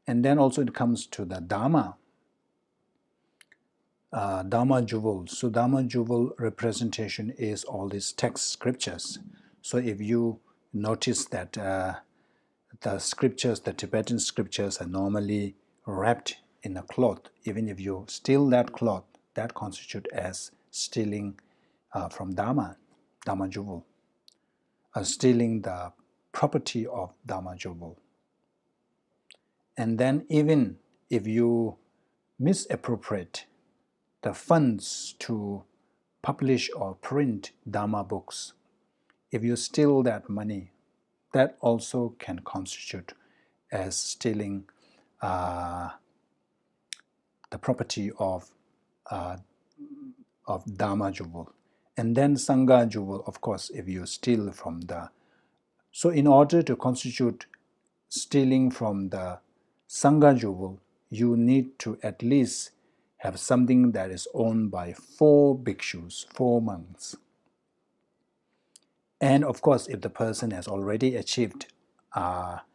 And then also it comes to the Dharma, Dharma jewel. So Dharma jewel representation is all these text scriptures. So if you notice that the scriptures, the Tibetan scriptures, are normally wrapped in a cloth. Even if you steal that cloth, that constitutes as stealing from Dharma jewel, stealing the property of Dharma jewel. And then even if you misappropriate the funds to publish or print Dharma books, if you steal that money, that also can constitute as stealing the property of Dharma jewel. And then Sangha jewel, of course, if you steal from the... So in order to constitute stealing from the Sangha jewel, you need to at least have something that is owned by 4 bhikshus, 4 monks. And of course, if the person has already achieved Arya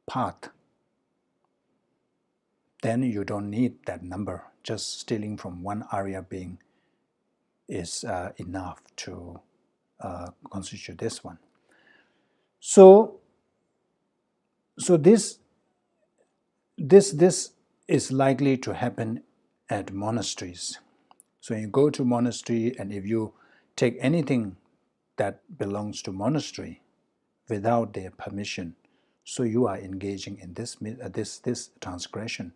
path, then you don't need that number. Just stealing from one Arya being is enough to constitute this one. So this is likely to happen at monasteries. So you go to monastery, and if you take anything that belongs to monastery without their permission, so you are engaging in this transgression,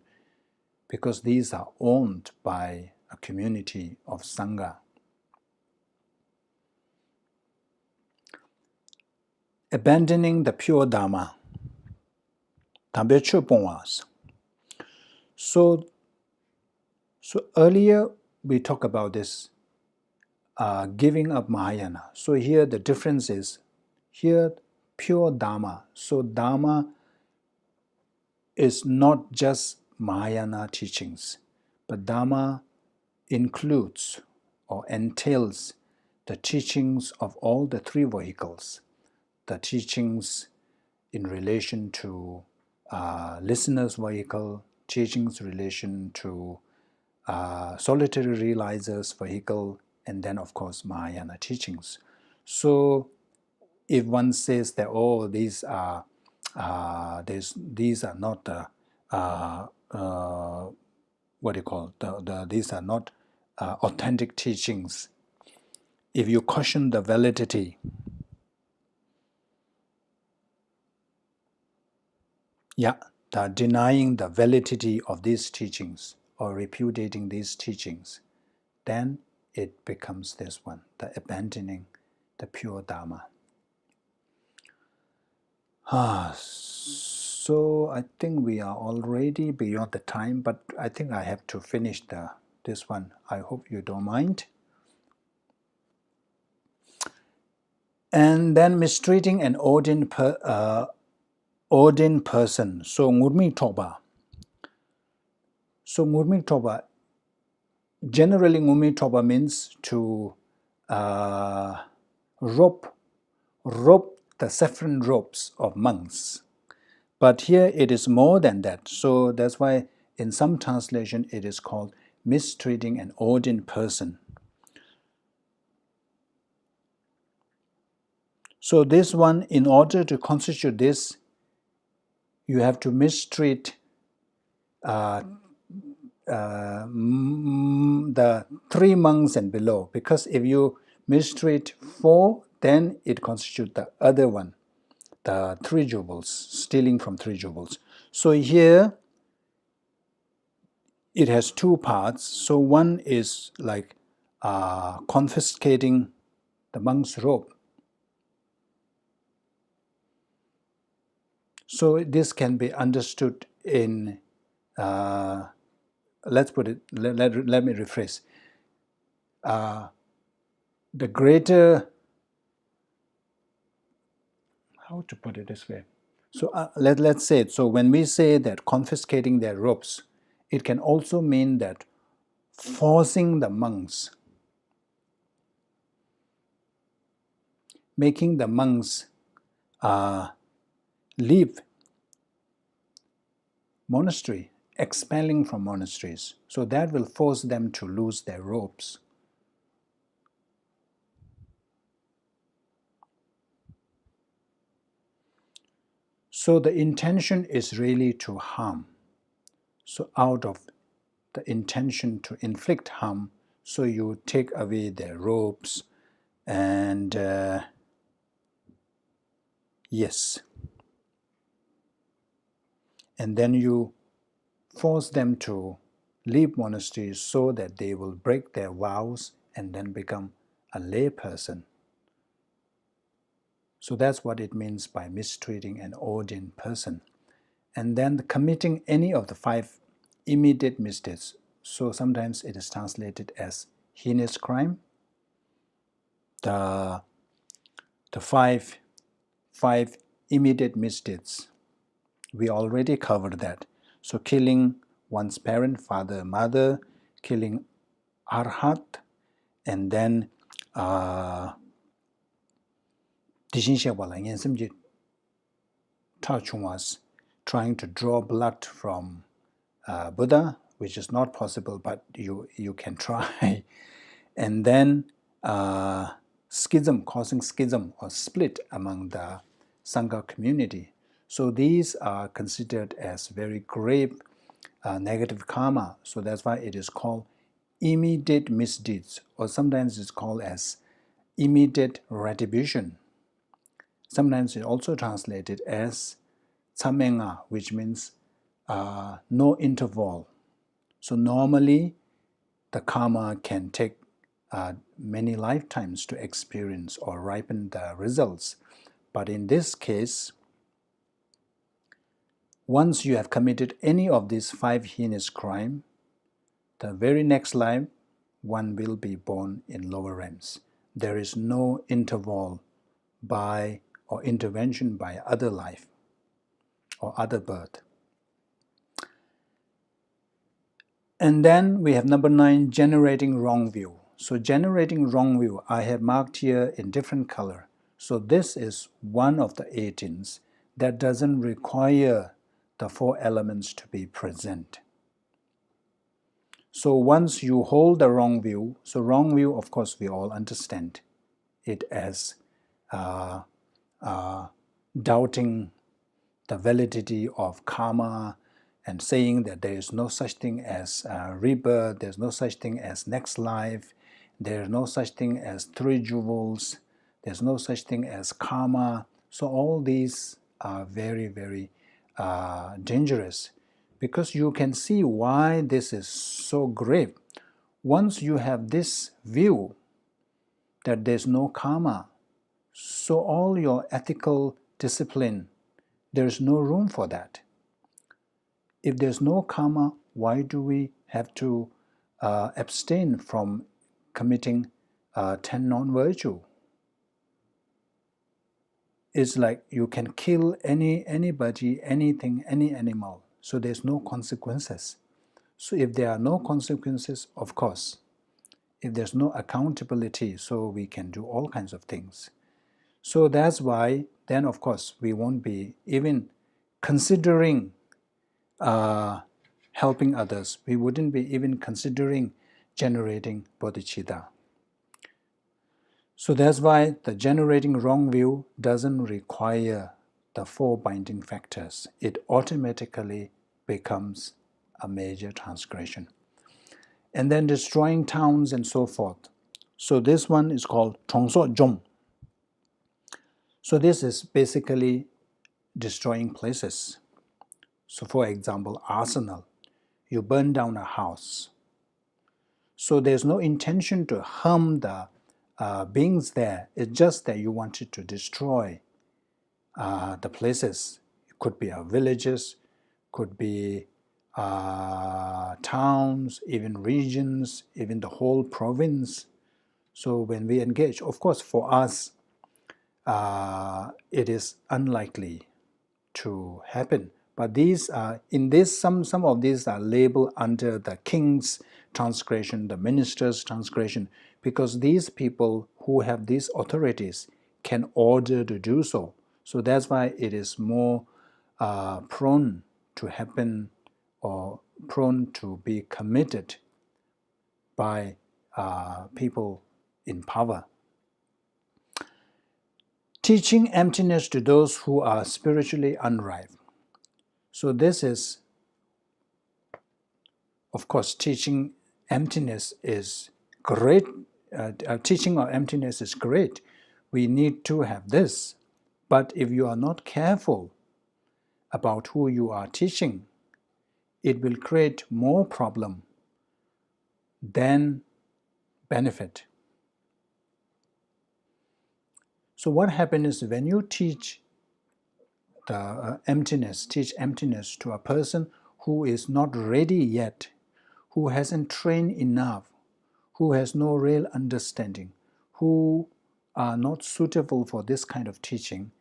because these are owned by a community of Sangha. Abandoning the pure Dharma. So earlier we talked about this giving up Mahayana. So here the difference is, here pure Dharma. So Dharma is not just Mahayana teachings, but Dharma includes or entails the teachings of all the 3 vehicles, the teachings in relation to listener's vehicle, teachings in relation to solitary realizer's vehicle, and then of course Mahayana teachings. So if one says that, oh, these are not what do you call these are not authentic teachings. If you question the validity, denying the validity of these teachings or repudiating these teachings, then it becomes this one, the abandoning the pure Dharma. So I think we are already beyond the time, but I think I have to finish this one. I hope you don't mind. And then mistreating an ordained person. So ngurmi toba. So ngurmi toba. Generally, ngurmi toba means to rope the saffron robes of monks. But here it is more than that. So that's why in some translation it is called mistreating an ordained person. So this one, in order to constitute this, you have to mistreat the 3 monks and below, because if you mistreat 4, then it constitutes the other one, the 3 jewels, stealing from 3 jewels. So here it has 2 parts. So one is like confiscating the monk's robe. So this can be understood in, let's put it, let me rephrase. The greater, how to put it this way? So let's say it. So when we say that confiscating their robes, it can also mean that forcing the monks, making the monks leave monastery, expelling from monasteries. So that will force them to lose their robes. So the intention is really to harm. So out of the intention to inflict harm, so you take away their robes, and yes, and then you force them to leave monasteries so that they will break their vows and then become a lay person. So that's what it means by mistreating an ordained person. And then committing any of the 5 immediate misdeeds. So sometimes it is translated as heinous crime. The 5 immediate misdeeds, we already covered that. So killing one's parent, father, mother, killing arhat, and then was trying to draw blood from Buddha, which is not possible, but you can try. And then schism, causing schism or split among the Sangha community. So these are considered as very grave negative karma. So that's why it is called immediate misdeeds, or sometimes it's called as immediate retribution. Sometimes it's also translated as tsamenga, which means no interval. So normally the karma can take many lifetimes to experience or ripen the results. But in this case, once you have committed any of these 5 heinous crimes, the very next life, one will be born in lower realms. There is no interval by or intervention by other life or other birth. And then we have number 9, generating wrong view. So generating wrong view, I have marked here in different color. So this is one of the 18s that doesn't require the 4 elements to be present. So once you hold the wrong view, so wrong view, of course, we all understand it as doubting the validity of karma, and saying that there is no such thing as rebirth, there's no such thing as next life, there's no such thing as three jewels, there's no such thing as karma. So all these are very, very dangerous, because you can see why this is so grave. Once you have this view that there's no karma, so all your ethical discipline, there's no room for that. If there's no karma, why do we have to abstain from committing 10 non-virtue? It's like you can kill anybody, anything, any animal, so there's no consequences. So if there are no consequences, of course, if there's no accountability, so we can do all kinds of things. So that's why then, of course, we won't be even considering helping others. We wouldn't be even considering generating bodhicitta. So that's why the generating wrong view doesn't require the 4 binding factors. It automatically becomes a major transgression. And then destroying towns and so forth. So this one is called Chongso Jong. So this is basically destroying places. So for example, arsenal. You burn down a house. So there's no intention to harm the beings there. It's just that you wanted to destroy the places. It could be villages, could be towns, even regions, even the whole province. So when we engage, of course, for us, it is unlikely to happen. But these are some of these are labeled under the king's transgression, the minister's transgression, because these people who have these authorities can order to do so. So that's why it is more prone to happen or prone to be committed by people in power. Teaching emptiness to those who are spiritually unripe. So this is, of course, teaching emptiness is great. Teaching of emptiness is great. We need to have this. But if you are not careful about who you are teaching, it will create more problem than benefit. So what happens is when you teach the teach emptiness to a person who is not ready yet, who hasn't trained enough, who has no real understanding, who are not suitable for this kind of teaching,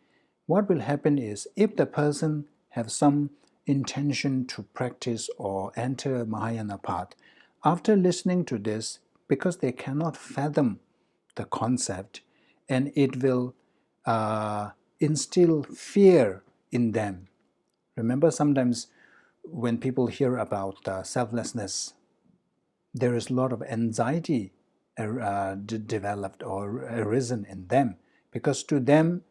what will happen is if the person has some intention to practice or enter Mahayana path, after listening to this, because they cannot fathom the concept, and it will instill fear in them. Remember, sometimes when people hear about selflessness, there is a lot of anxiety developed or arisen in them, because to them,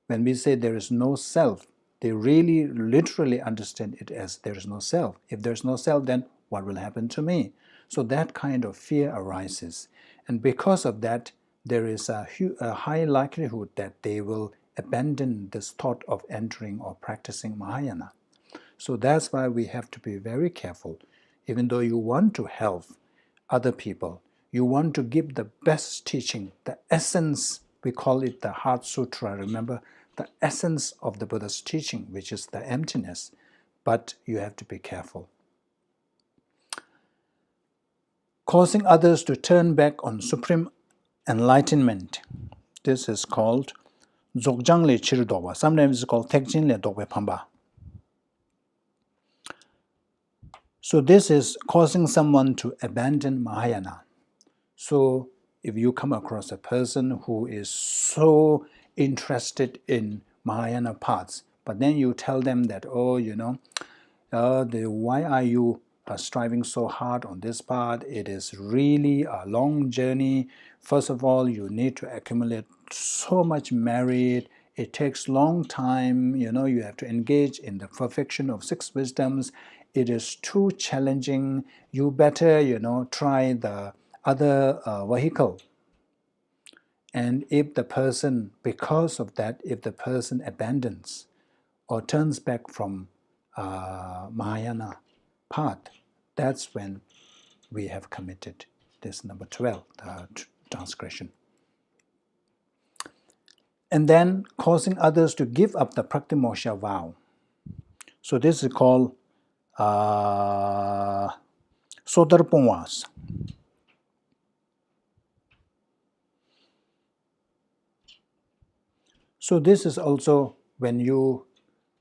when we say there is no self, they really literally understand it as there is no self. If there's no self, then what will happen to me? So that kind of fear arises. And because of that, there is a high likelihood that they will abandon this thought of entering or practicing Mahayana. So that's why we have to be very careful. Even though you want to help other people, you want to give the best teaching, the essence, we call it the Heart Sutra, remember, the essence of the Buddha's teaching, which is the emptiness, but you have to be careful. Causing others to turn back on supreme enlightenment. This is called Dzogjangle Chirdoba. Sometimes it's called Tekjinle Dobe Pamba. So this is causing someone to abandon Mahayana. So if you come across a person who is so interested in Mahayana paths, but then you tell them that, why are you striving so hard on this path? It is really a long journey. First of all, you need to accumulate so much merit. It takes long time. You have to engage in the perfection of 6 wisdoms. it is too challenging, you better, try the other vehicle. And if the person, because of that, if the person abandons or turns back from Mahayana path, that's when we have committed this number 12, transgression. And then causing others to give up the Praktimoksha vow. So this is called Sotarpon vows. So this is also when you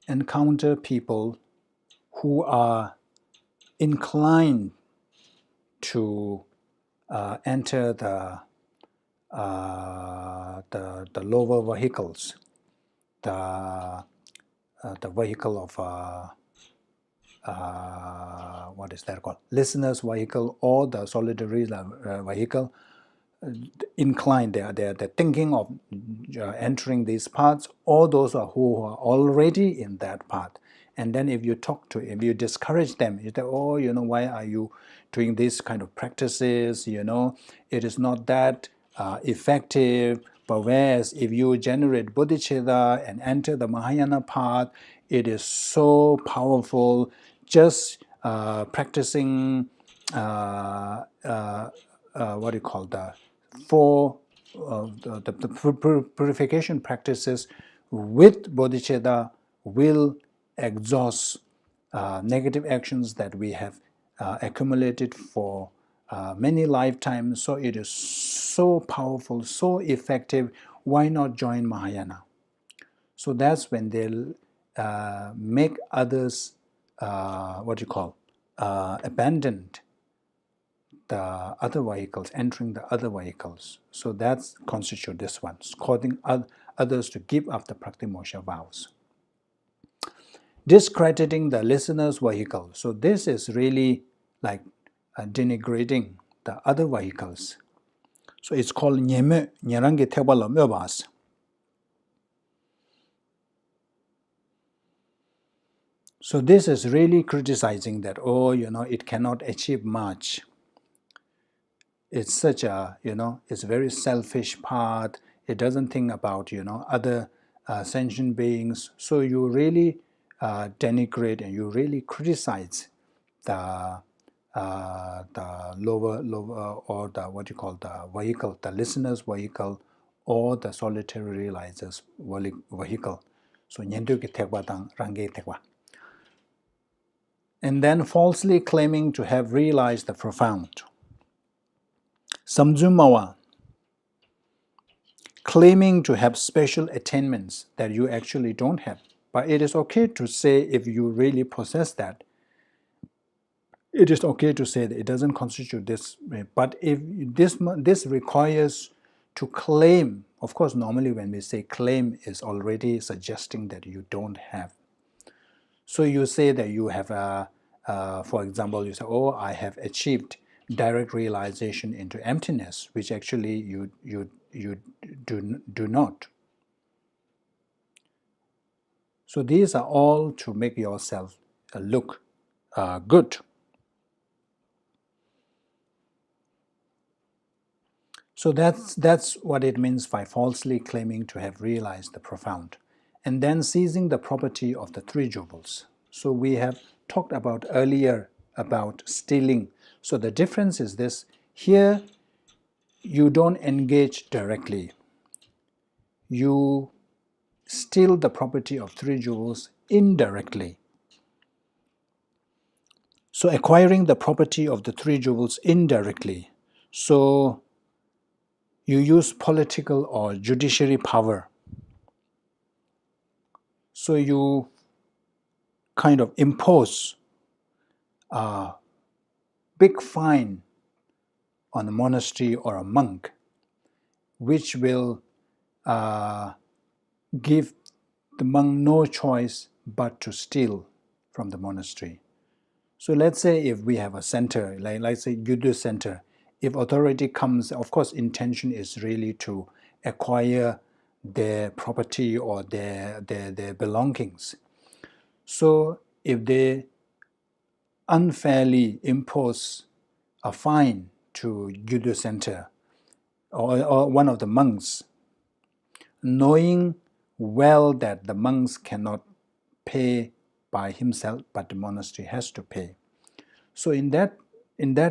encounter people who are inclined to enter the lower vehicles, the vehicle of what is that called? Listener's vehicle or the solitary vehicle. Inclined, they're thinking of entering these paths, or those who are already in that path. And then if you discourage them, you say, oh, why are you doing these kind of practices? It is not that effective. But whereas if you generate bodhicitta and enter the Mahayana path, it is so powerful. Just practicing what do you call that? For the purification practices with bodhicitta will exhaust negative actions that we have accumulated for many lifetimes. So it is so powerful, so effective. Why not join Mahayana? So that's when they'll make others abandoned the other vehicles, entering the other vehicles. So that's constitute this one, causing others to give up the Praktimoksha vows. Discrediting the listener's vehicle. So this is really like denigrating the other vehicles. So it's called Nyeme, Nyerangi Tebala Myobas. So this is really criticizing that, it cannot achieve much. It's such a, it's a very selfish path. It doesn't think about, other sentient beings. So you really denigrate and you really criticize the lower or the vehicle, the listener's vehicle, or the solitary realizer's vehicle. So nyendu ki tekwa tang rangi tekwa. And then falsely claiming to have realized the profound. Samdzumawa, claiming to have special attainments that you actually don't have. But it is okay to say if you really possess that. It is okay to say that it doesn't constitute this. But if this requires to claim, of course, normally when we say claim is already suggesting that you don't have. So you say that you have for example, you say, oh, I have achieved direct realization into emptiness, which actually you do not. So these are all to make yourself look good. So that's what it means by falsely claiming to have realized the profound. And then seizing the property of the three jewels. So we have talked about earlier about stealing. So the difference is this. Here, you don't engage directly. You steal the property of three jewels indirectly. So acquiring the property of the three jewels indirectly. So you use political or judiciary power. So you kind of impose a big fine on a monastery or a monk, which will give the monk no choice but to steal from the monastery. So let's say if we have a center, like let's say Gyudu Center, if authority comes, of course, intention is really to acquire their property or their belongings. So if they unfairly impose a fine to Gyudo Center or one of the monks, knowing well that the monks cannot pay by himself, but the monastery has to pay. So in that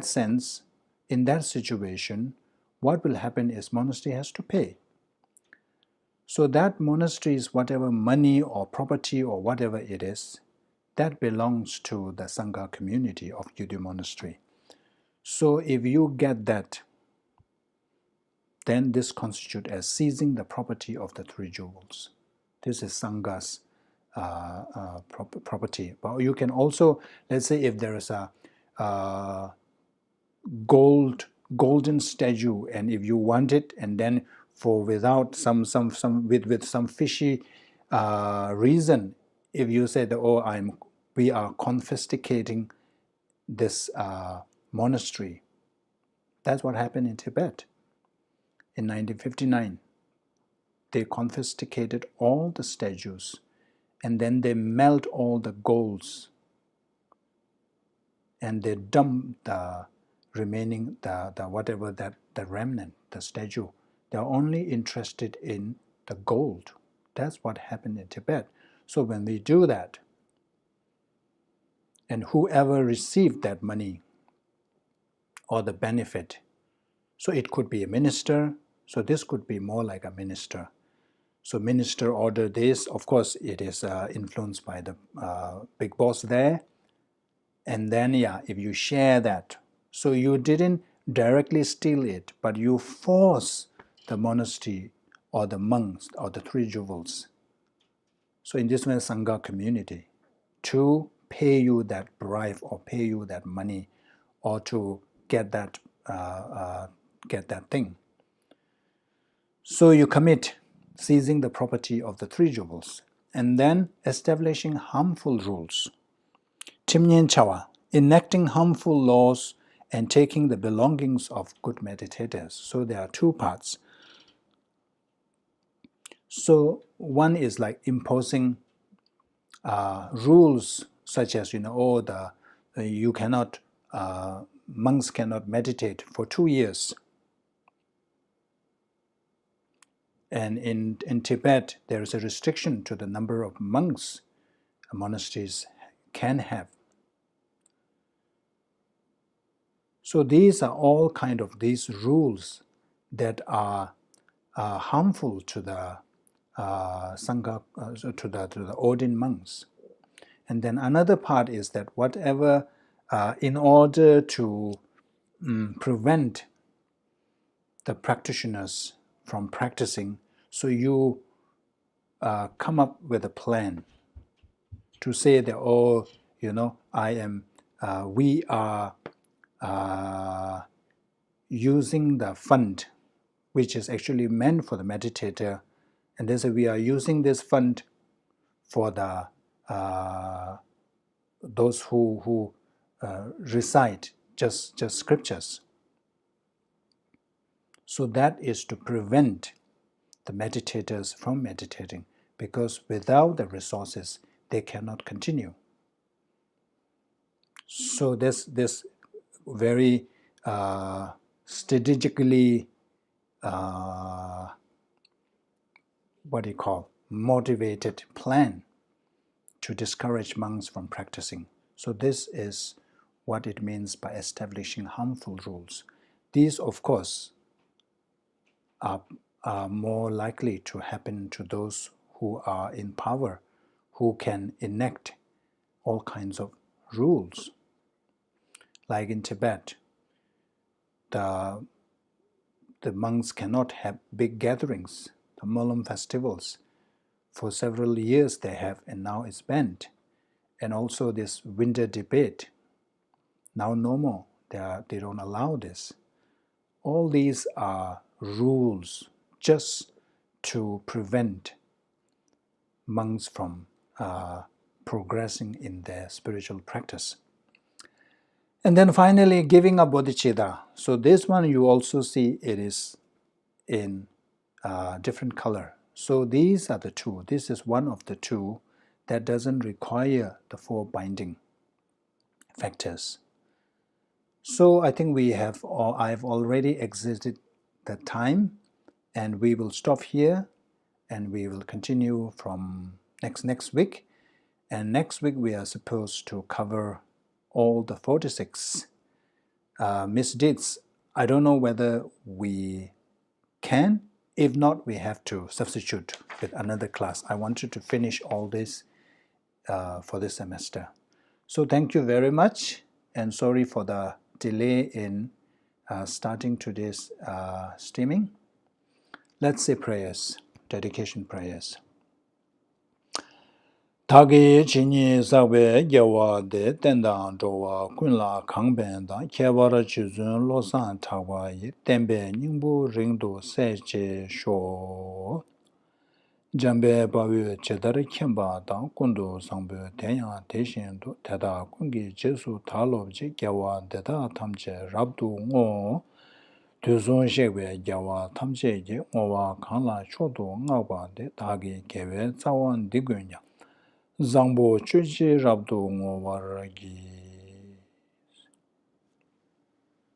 sense, in that situation, what will happen is monastery has to pay. So that monastery's whatever money or property or whatever it is, that belongs to the Sangha community of Gyudo Monastery. So if you get that, then this constitutes as seizing the property of the three jewels. This is Sangha's property. But you can also, let's say if there is a golden statue, and if you want it, and then for without some with some fishy reason, if you say that, oh, we are confiscating this monastery. That's what happened in Tibet in 1959. They confiscated all the statues, and then they melt all the golds, and they dump the remaining, the remnant, the statue. They're only interested in the gold. That's what happened in Tibet. So when we do that, and whoever received that money or the benefit, so it could be a minister, so this could be more like a minister. So minister ordered this, of course it is influenced by the big boss there, and then if you share that, so you didn't directly steal it, but you force the monastery or the monks or the three jewels, so in this way Sangha community, to pay you that bribe or pay you that money or to get that thing. So you commit seizing the property of the three jewels, and then establishing harmful rules. Timnyen Chawa, enacting harmful laws and taking the belongings of good meditators. So there are two parts. So one is like imposing rules such as, you cannot, monks cannot meditate for 2 years. And in Tibet, there is a restriction to the number of monks monasteries can have. So these are all kind of these rules that are harmful to the Sangha, to the ordained monks. And then another part is that whatever, in order to prevent the practitioners from practicing, so you come up with a plan to say that, we are using the fund, which is actually meant for the meditator, and they say we are using this fund for the those who recite just scriptures. So that is to prevent the meditators from meditating, because without the resources they cannot continue. So this very strategically motivated plan to discourage monks from practicing. So this is what it means by establishing harmful rules. These, of course, are more likely to happen to those who are in power, who can enact all kinds of rules. Like in Tibet, the monks cannot have big gatherings, the Molam festivals. For several years they have, and now it's banned. And also this winter debate, now no more. They don't allow this. All these are rules just to prevent monks from progressing in their spiritual practice. And then finally, giving up bodhicitta. So this one you also see it is in different color. So these are the two. This is one of the two that doesn't require the 4 binding factors. So I think I've already exited the time, and we will stop here, and we will continue from next week. And next week we are supposed to cover all the 46 misdeeds. I don't know whether we can. If not, we have to substitute with another class. I wanted to finish all this for this semester. So thank you very much, and sorry for the delay in starting today's streaming. Let's say prayers, dedication prayers. Taki chini sakwe gyawa de tendang zhowa kunla kangpen dang kyabara chizun losan takwa yi tenpe nyingbu ringdu seche sho. Jambe bawe chedar khenpa dang kundu sangpe tenyang teshin du teta kungi jesu talobji gyawa deta tamche rabdu ngo tuzun shekwe gyawa tamche ge ngowa kangla chodo ngakwa de taki kewe cawan digunya. Zangbo chuchi rabdo ngo waragi